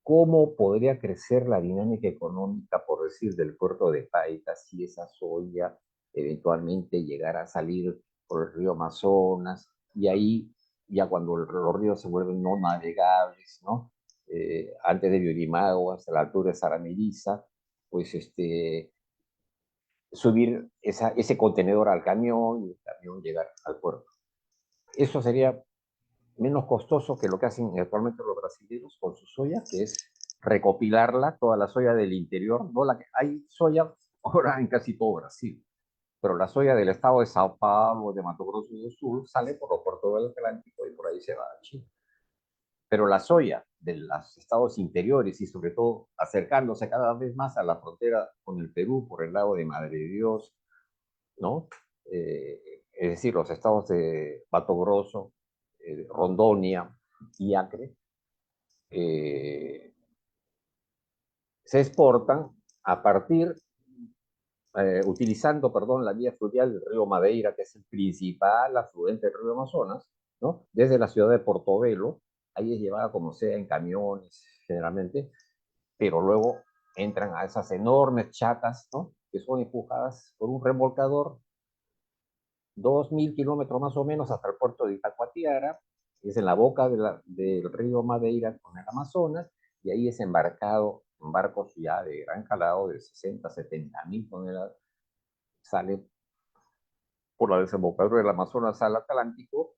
cómo podría crecer la dinámica económica, por decir, del puerto de Paita si esa soya eventualmente llegara a salir por el río Amazonas y ahí ya cuando los ríos se vuelven no navegables, ¿no? Antes de Biorimagua, hasta la altura de Saramiriza, pues subir ese contenedor al camión y el camión llegar al puerto. Eso sería menos costoso que lo que hacen actualmente los brasileños con su soya, que es recopilarla, toda la soya del interior. No la que, hay soya ahora en casi todo Brasil, pero la soya del estado de Sao Paulo, de Mato Grosso do Sul, sale por los puertos del Atlántico y por ahí se va a China. Pero la soya de los estados interiores y sobre todo acercándose cada vez más a la frontera con el Perú por el lado de Madre de Dios, ¿no? Es decir, los estados de Mato Grosso, Rondonia y Acre, se exportan a partir, utilizando, perdón, la vía fluvial del río Madeira, que es el principal afluente del río Amazonas, ¿no? Desde la ciudad de Portobelo, ahí es llevada como sea en camiones generalmente, pero luego entran a esas enormes chatas, ¿no? Que son empujadas por un remolcador 2.000 kilómetros más o menos hasta el puerto de Itacoatiara, que es en la boca del río Madeira con el Amazonas, y ahí es embarcado en barcos ya de gran calado de 60, 70 mil toneladas, sale por la desembocadura del Amazonas al Atlántico,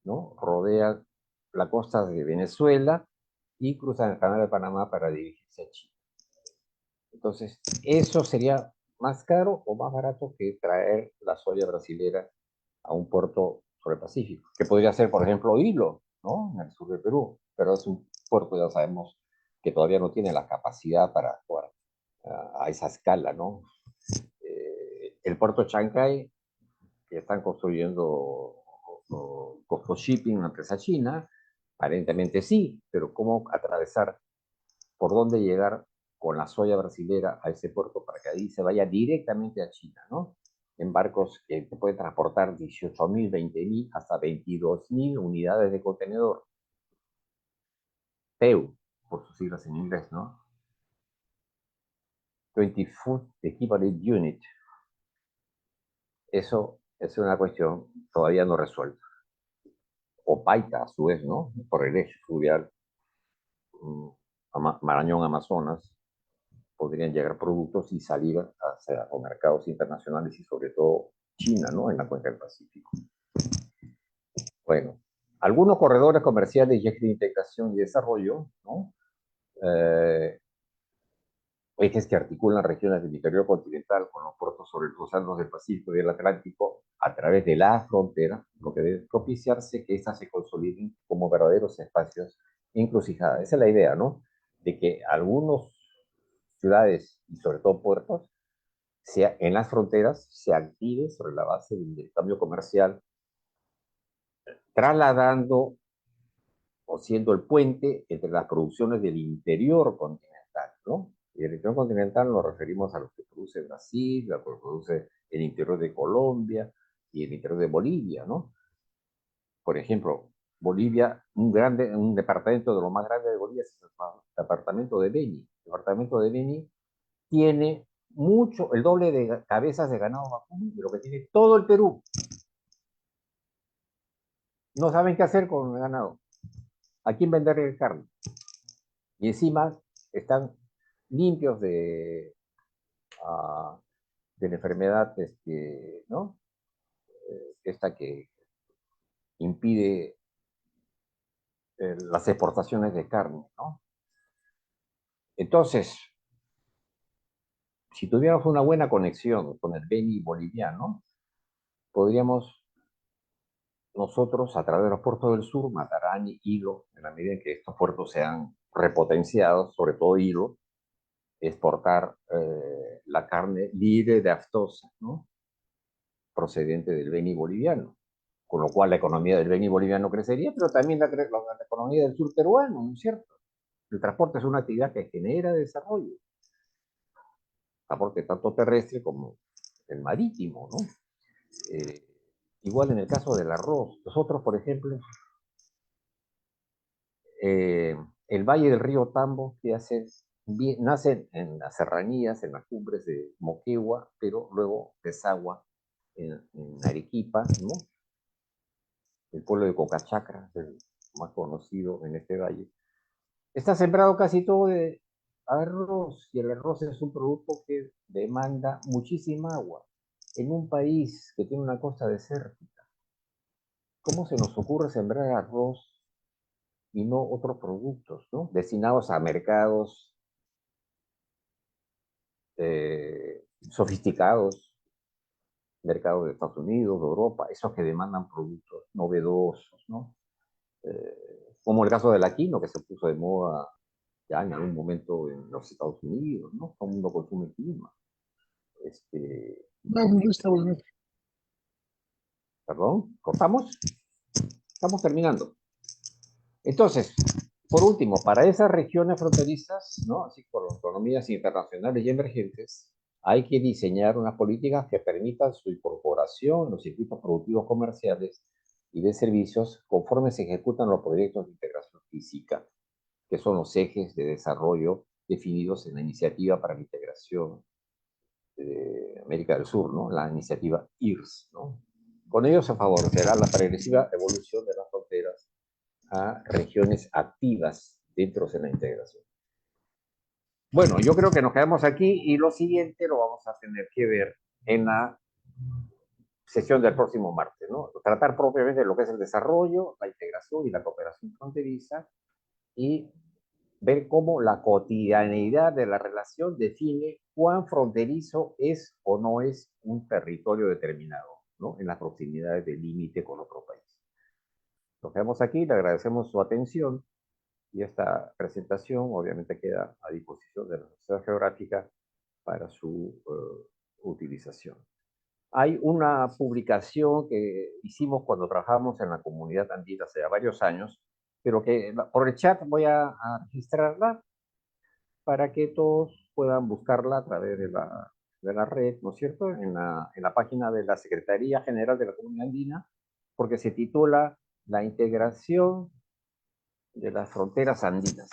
¿no? Rodea la costa de Venezuela y cruza el canal de Panamá para dirigirse a Chile. Entonces, eso sería más caro o más barato que traer la soya brasilera a un puerto sobre el Pacífico, que podría ser, por ejemplo, Hilo, ¿no? En el sur de Perú, pero es un puerto, ya sabemos, que todavía no tiene la capacidad para actuar a esa escala, ¿no? El puerto Chancay, que están construyendo Costco Shipping, una empresa china, aparentemente sí, pero ¿cómo atravesar, por dónde llegar con la soya brasilera a ese puerto para que ahí se vaya directamente a China, ¿no? En barcos que pueden transportar 18.000, 20.000, hasta 22.000 unidades de contenedor. TEU, por sus siglas en inglés, ¿no? 20 Foot Equivalent Unit. Eso es una cuestión todavía no resuelta. O Paita, a su vez, ¿no? Por el eje fluvial Marañón, Amazonas, podrían llegar productos y salir hacia los mercados internacionales y sobre todo China, ¿no? En la cuenca del Pacífico. Bueno, algunos corredores comerciales y ejes de integración y desarrollo, ¿no? Ejes que articulan regiones del interior continental con los puertos sobre los océanos del Pacífico y del Atlántico a través de la frontera, lo que debe propiciarse que éstas se consoliden como verdaderos espacios encrucijadas. Esa es la idea, ¿no? De que algunas ciudades y sobre todo puertos en las fronteras se active sobre la base del intercambio comercial, trasladando o siendo el puente entre las producciones del interior continental, ¿no? Y el interior continental nos referimos a lo que produce Brasil, a lo que produce el interior de Colombia y el interior de Bolivia, ¿no? Por ejemplo, Bolivia, un departamento de lo más grande de Bolivia es el departamento de Beni. El departamento de Beni tiene el doble de cabezas de ganado vacuno de lo que tiene todo el Perú. No saben qué hacer con el ganado. ¿A quién vender el carne? Y encima están limpios de la enfermedad, ¿no? Esta que impide las exportaciones de carne, ¿no? Entonces, si tuviéramos una buena conexión con el Beni boliviano, podríamos nosotros, a través de los puertos del sur, Matarani, Hilo, en la medida en que estos puertos sean repotenciados, sobre todo Hilo, exportar la carne libre de aftosa, ¿no? Procedente del Beni boliviano. Con lo cual la economía del Beni boliviano crecería, pero también la economía del sur peruano, ¿no es cierto? El transporte es una actividad que genera desarrollo, transporte tanto terrestre como el marítimo, ¿no? Eh, Igual en el caso del arroz. Nosotros, por ejemplo, eh, el valle del río Tambo, que nace en las serranías, en las cumbres de Moquegua, pero luego desagua en Arequipa, ¿no? El pueblo de Cocachacra, el más conocido en este valle. Está sembrado casi todo de arroz, y el arroz es un producto que demanda muchísima agua. En un país que tiene una costa desértica, ¿cómo se nos ocurre sembrar arroz y no otros productos, ¿no? Destinados a mercados sofisticados, mercados de Estados Unidos, de Europa, esos que demandan productos novedosos, ¿no? Como el caso del aquino, que se puso de moda ya en algún momento en los Estados Unidos, ¿no? Todo el mundo consume quinoa.
No, no está bueno.
Perdón, ¿cortamos? Estamos terminando. Entonces, por último, para esas regiones fronterizas, ¿no? Así por economías internacionales y emergentes, hay que diseñar unas políticas que permitan su incorporación en los circuitos productivos comerciales y de servicios conforme se ejecutan los proyectos de integración física, que son los ejes de desarrollo definidos en la Iniciativa para la Integración de América del Sur, ¿no? La iniciativa IRS, ¿no? Con ello se favorecerá la progresiva evolución de las fronteras a regiones activas dentro de la integración. Bueno, yo creo que nos quedamos aquí y lo siguiente lo vamos a tener que ver en la sesión del próximo martes, ¿no? Tratar propiamente de lo que es el desarrollo, la integración y la cooperación fronteriza y ver cómo la cotidianeidad de la relación define cuán fronterizo es o no es un territorio determinado, ¿no? En las proximidades del límite con otro país. Nos quedamos aquí, le agradecemos su atención y esta presentación obviamente queda a disposición de la Sociedad Geográfica para su utilización. Hay una publicación que hicimos cuando trabajamos en la comunidad andina hace varios años, pero que por el chat voy a registrarla para que todos puedan buscarla a través de la red, ¿no es cierto? En la página de la Secretaría General de la Comunidad Andina, porque se titula La integración de las fronteras andinas.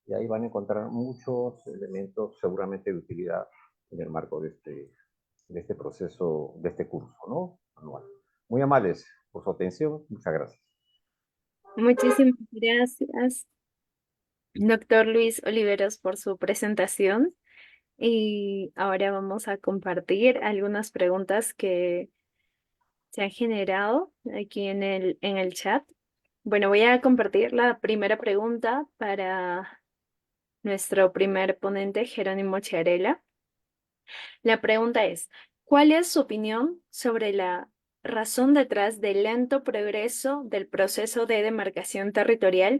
Y ahí van a encontrar muchos elementos seguramente de utilidad en el marco de este proceso, de este curso, ¿no? Anual. Muy amables por su atención. Muchas gracias.
Muchísimas gracias, doctor Luis Oliveros, por su presentación. Y ahora vamos a compartir algunas preguntas que se han generado aquí en el chat. Bueno, voy a compartir la primera pregunta para nuestro primer ponente, Jerónimo Chiarella. La pregunta es, ¿cuál es su opinión sobre la razón detrás del lento progreso del proceso de demarcación territorial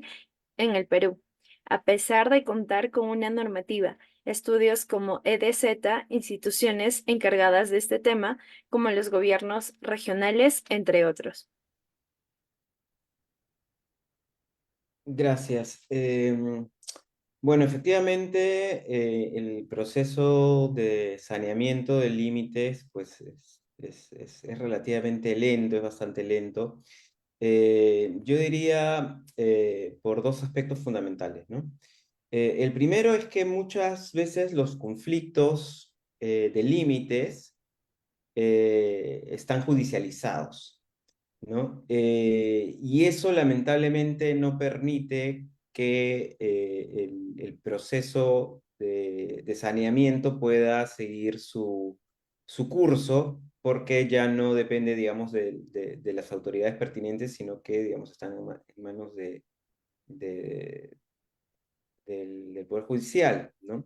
en el Perú, a pesar de contar con una normativa, estudios como EDZ, instituciones encargadas de este tema, como los gobiernos regionales, entre otros?
Gracias. Bueno, efectivamente, el proceso de saneamiento de límites pues, es relativamente lento, es bastante lento. Yo diría por dos aspectos fundamentales, ¿no? El primero es que muchas veces los conflictos de límites están judicializados, ¿no? Y eso lamentablemente no permite que el proceso de saneamiento pueda seguir su curso, porque ya no depende, digamos, de las autoridades pertinentes, sino que, digamos, están en manos de del Poder Judicial, ¿no?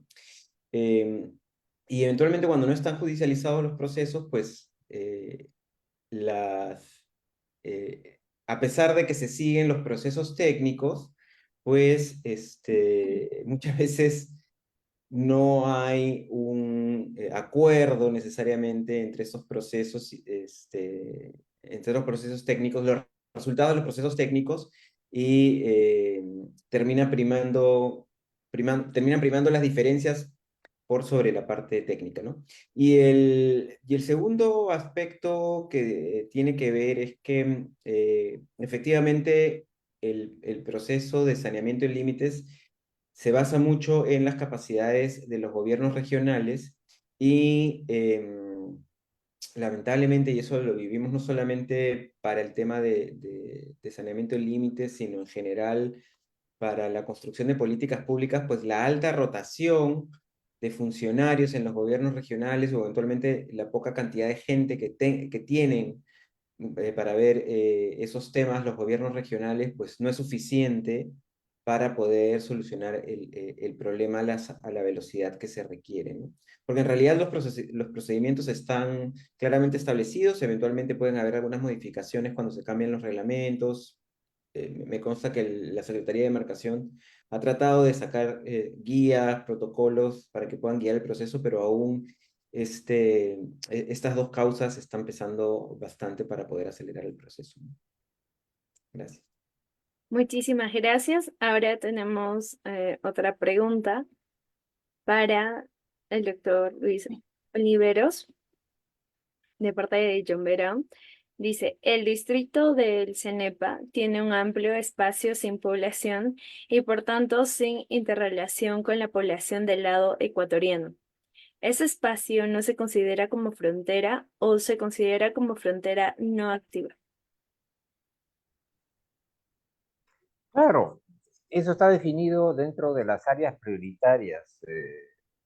Y eventualmente cuando no están judicializados los procesos, pues las, a pesar de que se siguen los procesos técnicos, pues muchas veces no hay un acuerdo necesariamente entre esos procesos, entre los procesos técnicos, los resultados de los procesos técnicos, y terminan primando las diferencias por sobre la parte técnica, ¿no? Y el segundo aspecto que tiene que ver es que efectivamente el proceso de saneamiento en límites se basa mucho en las capacidades de los gobiernos regionales y lamentablemente, y eso lo vivimos no solamente para el tema de saneamiento en límites, sino en general para la construcción de políticas públicas, pues la alta rotación de funcionarios en los gobiernos regionales o eventualmente la poca cantidad de gente que tienen para ver esos temas los gobiernos regionales, pues no es suficiente para poder solucionar el problema a la velocidad que se requiere, ¿no? Porque en realidad los procedimientos están claramente establecidos, eventualmente pueden haber algunas modificaciones cuando se cambian los reglamentos. Me consta que la Secretaría de Demarcación ha tratado de sacar guías, protocolos para que puedan guiar el proceso, pero aún estas dos causas están pesando bastante para poder acelerar el proceso, ¿no? Gracias.
Muchísimas gracias. Ahora tenemos otra pregunta para el doctor Luis Oliveros, de parte de John Verón. Dice, el distrito del Cenepa tiene un amplio espacio sin población y por tanto sin interrelación con la población del lado ecuatoriano. ¿Ese espacio no se considera como frontera o se considera como frontera no activa?
Claro, eso está definido dentro de las áreas prioritarias,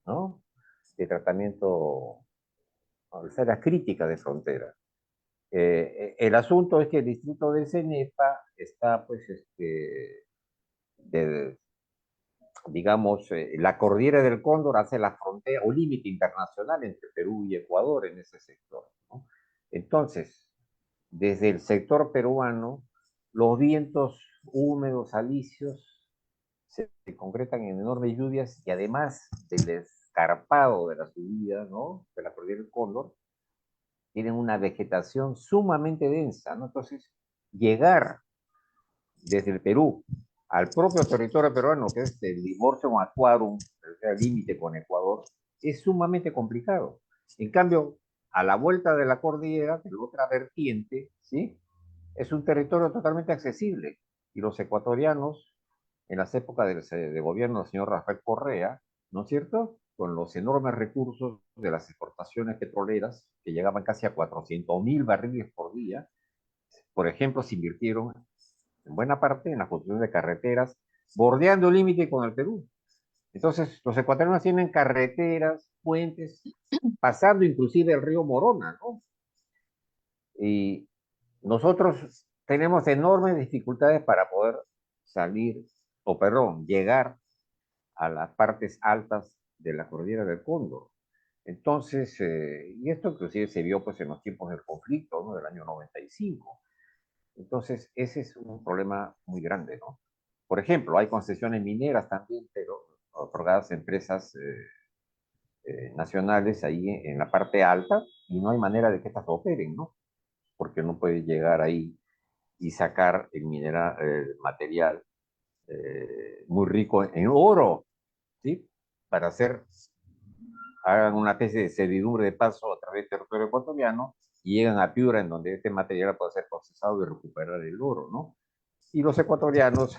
¿no? De tratamiento, o las áreas críticas de frontera. El asunto es que el distrito del Cenepa está, pues, de, digamos, la cordillera del Cóndor hace la frontera o límite internacional entre Perú y Ecuador en ese sector, ¿no? Entonces, desde el sector peruano, los vientos húmedos, alisios, se concretan en enormes lluvias y además del escarpado de la subida, ¿no? De la cordillera del Cóndor, tienen una vegetación sumamente densa, ¿no? Entonces, llegar desde el Perú al propio territorio peruano, que es el Limorchum Aquarum, el límite con Ecuador, es sumamente complicado. En cambio, a la vuelta de la cordillera, de la otra vertiente, ¿sí? Es un territorio totalmente accesible. Y los ecuatorianos, en las épocas de gobierno del señor Rafael Correa, ¿no es cierto? Con los enormes recursos de las exportaciones petroleras, que llegaban casi a 400.000 barriles por día, por ejemplo, se invirtieron en buena parte en la construcción de carreteras, bordeando el límite con el Perú. Entonces, los ecuatorianos tienen carreteras, puentes, pasando inclusive el río Morona, ¿no? Y nosotros tenemos enormes dificultades para poder salir, o perdón, llegar a las partes altas de la cordillera del Cóndor. Entonces, y esto inclusive se vio pues en los tiempos del conflicto, ¿no? Del año 95. Entonces, ese es un problema muy grande, ¿no? Por ejemplo, hay concesiones mineras también, pero otorgadas a empresas nacionales ahí en la parte alta y no hay manera de que estas operen, ¿no? Porque no puede llegar ahí y sacar el material muy rico en oro, ¿sí? Para hagan una especie de servidumbre de paso a través del territorio ecuatoriano y llegan a Piura, en donde este material puede ser procesado y recuperar el oro, ¿no? Y los ecuatorianos,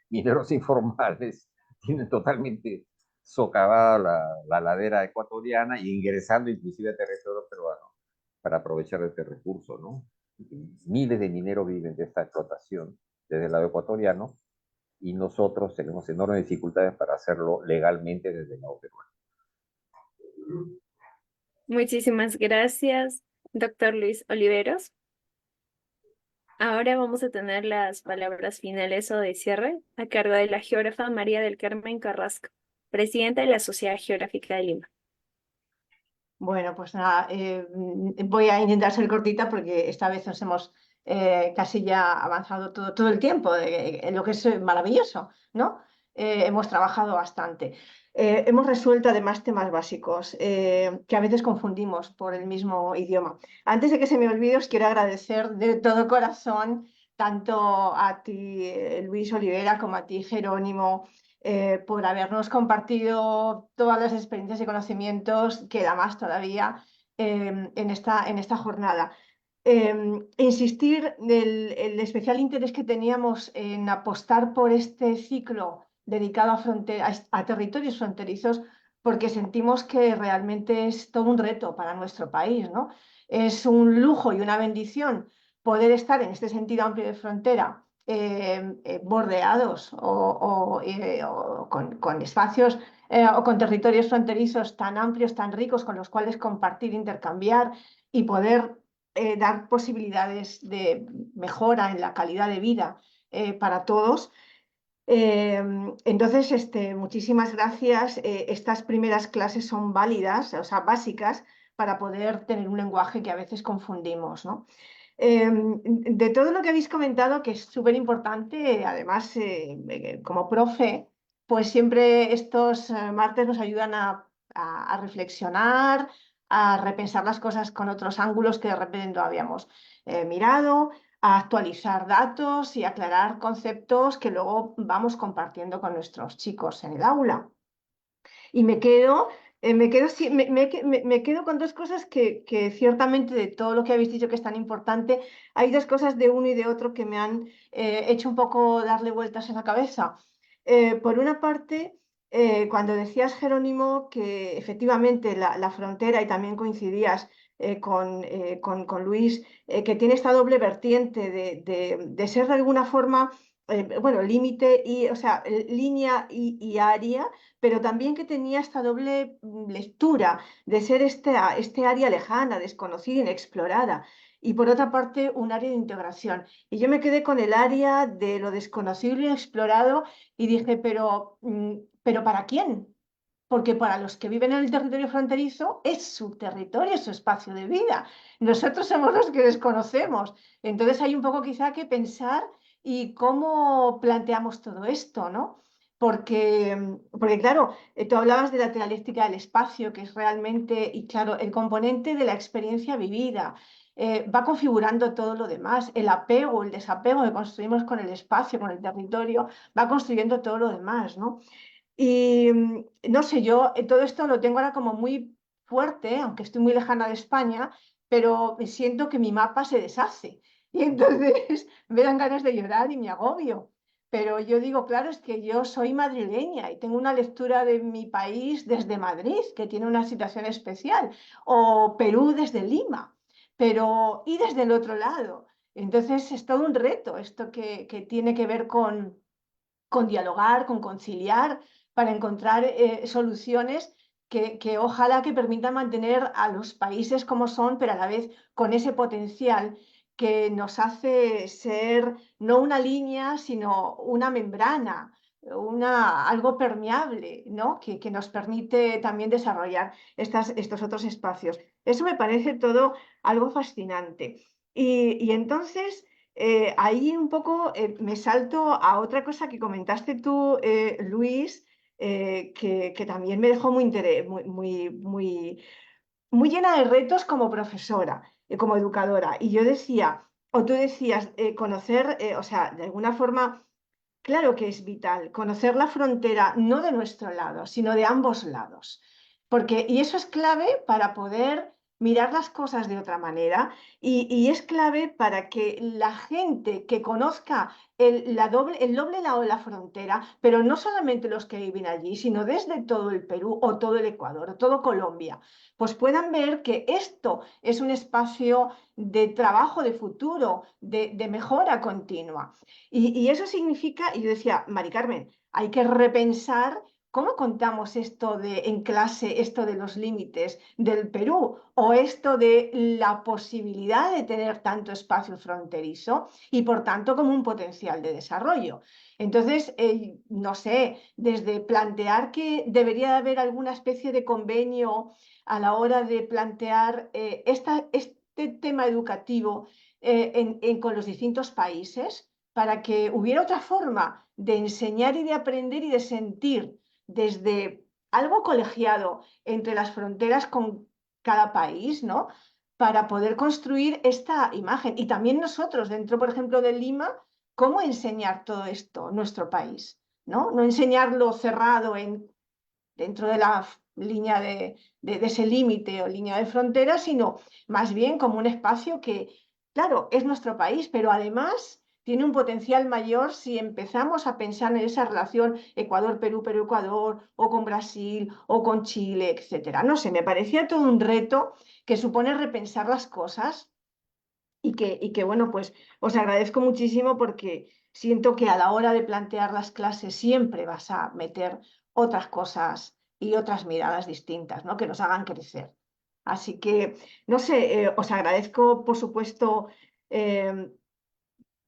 mineros informales, tienen totalmente socavada la ladera ecuatoriana y ingresando inclusive a territorio peruano para aprovechar este recurso, ¿no? Miles de mineros viven de esta explotación desde el lado ecuatoriano y nosotros tenemos enormes dificultades para hacerlo legalmente desde el lado peruano.
Muchísimas gracias, doctor Luis Oliveros. Ahora vamos a tener las palabras finales o de cierre a cargo de la geógrafa María del Carmen Carrasco, presidenta de la Sociedad Geográfica de Lima.
Bueno, pues nada, voy a intentar ser cortita porque esta vez nos hemos casi ya avanzado todo el tiempo, lo que es maravilloso, ¿no? Hemos trabajado bastante. Hemos resuelto además temas básicos que a veces confundimos por el mismo idioma. Antes de que se me olvide, os quiero agradecer de todo corazón tanto a ti, Luis Olivera, como a ti, Jerónimo, por habernos compartido todas las experiencias y conocimientos, queda más todavía en esta jornada. Insistir el especial interés que teníamos en apostar por este ciclo dedicado a territorios fronterizos, porque sentimos que realmente es todo un reto para nuestro país, ¿no? Es un lujo y una bendición poder estar en este sentido amplio de frontera, bordeados o con espacios o con territorios fronterizos tan amplios, tan ricos, con los cuales compartir, intercambiar y poder dar posibilidades de mejora en la calidad de vida para todos. Entonces, muchísimas gracias. Estas primeras clases son válidas, o sea, básicas, para poder tener un lenguaje que a veces confundimos, ¿no? De todo lo que habéis comentado, que es súper importante, además, como profe, pues siempre estos martes nos ayudan a reflexionar, a repensar las cosas con otros ángulos que de repente no habíamos mirado, a actualizar datos y aclarar conceptos que luego vamos compartiendo con nuestros chicos en el aula. Y me quedo con dos cosas que ciertamente de todo lo que habéis dicho que es tan importante, hay dos cosas de uno y de otro que me han hecho un poco darle vueltas en la cabeza. Por una parte, cuando decías, Jerónimo, que efectivamente la frontera, y también coincidías con Luis, que tiene esta doble vertiente de ser de alguna forma, bueno, límite y, o sea, línea y área, pero también que tenía esta doble lectura de ser este área lejana, desconocida, inexplorada, y por otra parte un área de integración. Y yo me quedé con el área de lo desconocido y inexplorado y dije, pero ¿para quién? Porque para los que viven en el territorio fronterizo es su territorio, es su espacio de vida. Nosotros somos los que desconocemos. Entonces hay un poco quizá que pensar y cómo planteamos todo esto, ¿no? Porque claro, tú hablabas de la dialéctica del espacio, que es realmente, y claro, el componente de la experiencia vivida. Va configurando todo lo demás, el apego, el desapego que construimos con el espacio, con el territorio, va construyendo todo lo demás, ¿no? Y no sé, yo todo esto lo tengo ahora como muy fuerte, aunque estoy muy lejana de España, pero siento que mi mapa se deshace. Y entonces me dan ganas de llorar y me agobio. Pero yo digo, claro, es que yo soy madrileña y tengo una lectura de mi país desde Madrid, que tiene una situación especial, o Perú desde Lima, pero y desde el otro lado. Entonces es todo un reto esto que tiene que ver con dialogar, con conciliar, para encontrar soluciones que ojalá que permitan mantener a los países como son, pero a la vez con ese potencial que nos hace ser no una línea, sino una membrana, algo permeable, ¿no? Que nos permite también desarrollar estos otros espacios. Eso me parece todo algo fascinante. Y entonces ahí un poco me salto a otra cosa que comentaste tú, Luis, que también me dejó muy llena de retos como profesora, como educadora. Y yo decía, o tú decías, conocer, o sea, de alguna forma, claro que es vital, conocer la frontera no de nuestro lado, sino de ambos lados. Y eso es clave para poder mirar las cosas de otra manera y es clave para que la gente que conozca el doble lado de la frontera, pero no solamente los que viven allí, sino desde todo el Perú o todo el Ecuador o todo Colombia, pues puedan ver que esto es un espacio de trabajo de futuro, de mejora continua. Y eso significa, y yo decía, Mari Carmen, hay que repensar ¿cómo contamos esto en clase, esto de los límites del Perú o esto de la posibilidad de tener tanto espacio fronterizo y por tanto como un potencial de desarrollo? Entonces, no sé, desde plantear que debería de haber alguna especie de convenio a la hora de plantear este tema educativo con los distintos países para que hubiera otra forma de enseñar y de aprender y de sentir desde algo colegiado entre las fronteras con cada país, ¿no? Para poder construir esta imagen. Y también nosotros, dentro, por ejemplo, de Lima, ¿cómo enseñar todo esto en nuestro país? ¿No? No enseñarlo cerrado dentro de la línea de ese límite o línea de frontera, sino más bien como un espacio que, claro, es nuestro país, pero además tiene un potencial mayor si empezamos a pensar en esa relación Ecuador-Perú, Perú-Ecuador, o con Brasil, o con Chile, etcétera. No sé, me parecía todo un reto que supone repensar las cosas y que, bueno, pues os agradezco muchísimo porque siento que a la hora de plantear las clases siempre vas a meter otras cosas y otras miradas distintas, ¿no? Que nos hagan crecer. Así que, no sé, os agradezco, por supuesto, eh,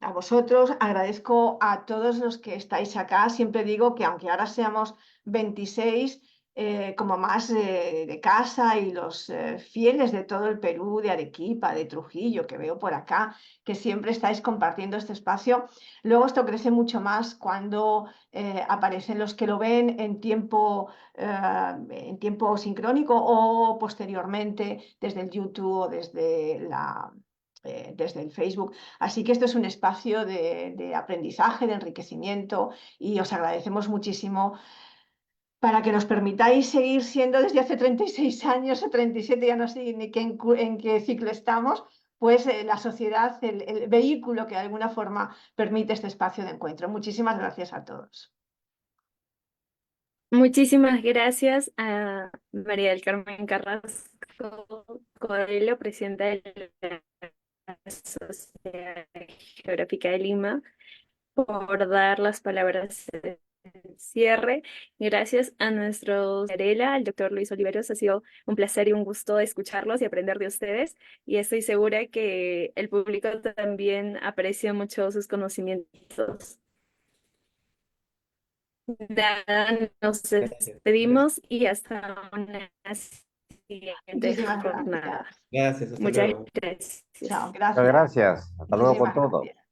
a vosotros, agradezco a todos los que estáis acá. Siempre digo que aunque ahora seamos 26, como más de casa y los fieles de todo el Perú, de Arequipa, de Trujillo, que veo por acá, que siempre estáis compartiendo este espacio, luego esto crece mucho más cuando aparecen los que lo ven en tiempo sincrónico o posteriormente desde el YouTube o desde el Facebook. Así que esto es un espacio de aprendizaje, de enriquecimiento y os agradecemos muchísimo para que nos permitáis seguir siendo desde hace 36 años o 37, ya no sé ni en qué ciclo estamos, pues la sociedad, el vehículo que de alguna forma permite este espacio de encuentro. Muchísimas gracias a todos.
Muchísimas gracias a María del Carmen Carrasco Coelho, presidenta de la Sociedad Geográfica de Lima, por dar las palabras de cierre. Gracias a nuestro Cerela, el doctor Luis Oliveros. Ha sido un placer y un gusto escucharlos y aprender de ustedes. Y estoy segura que el público también aprecia mucho sus conocimientos. Nada, nos
Gracias.
despedimos y hasta una siguiente
Muchísimas
jornada.
gracias.
Gracias, hasta
Muchas
luego.
gracias.
Chao,
Muchas
gracias.
gracias. Hasta luego con
Muchísimas
todo.
gracias.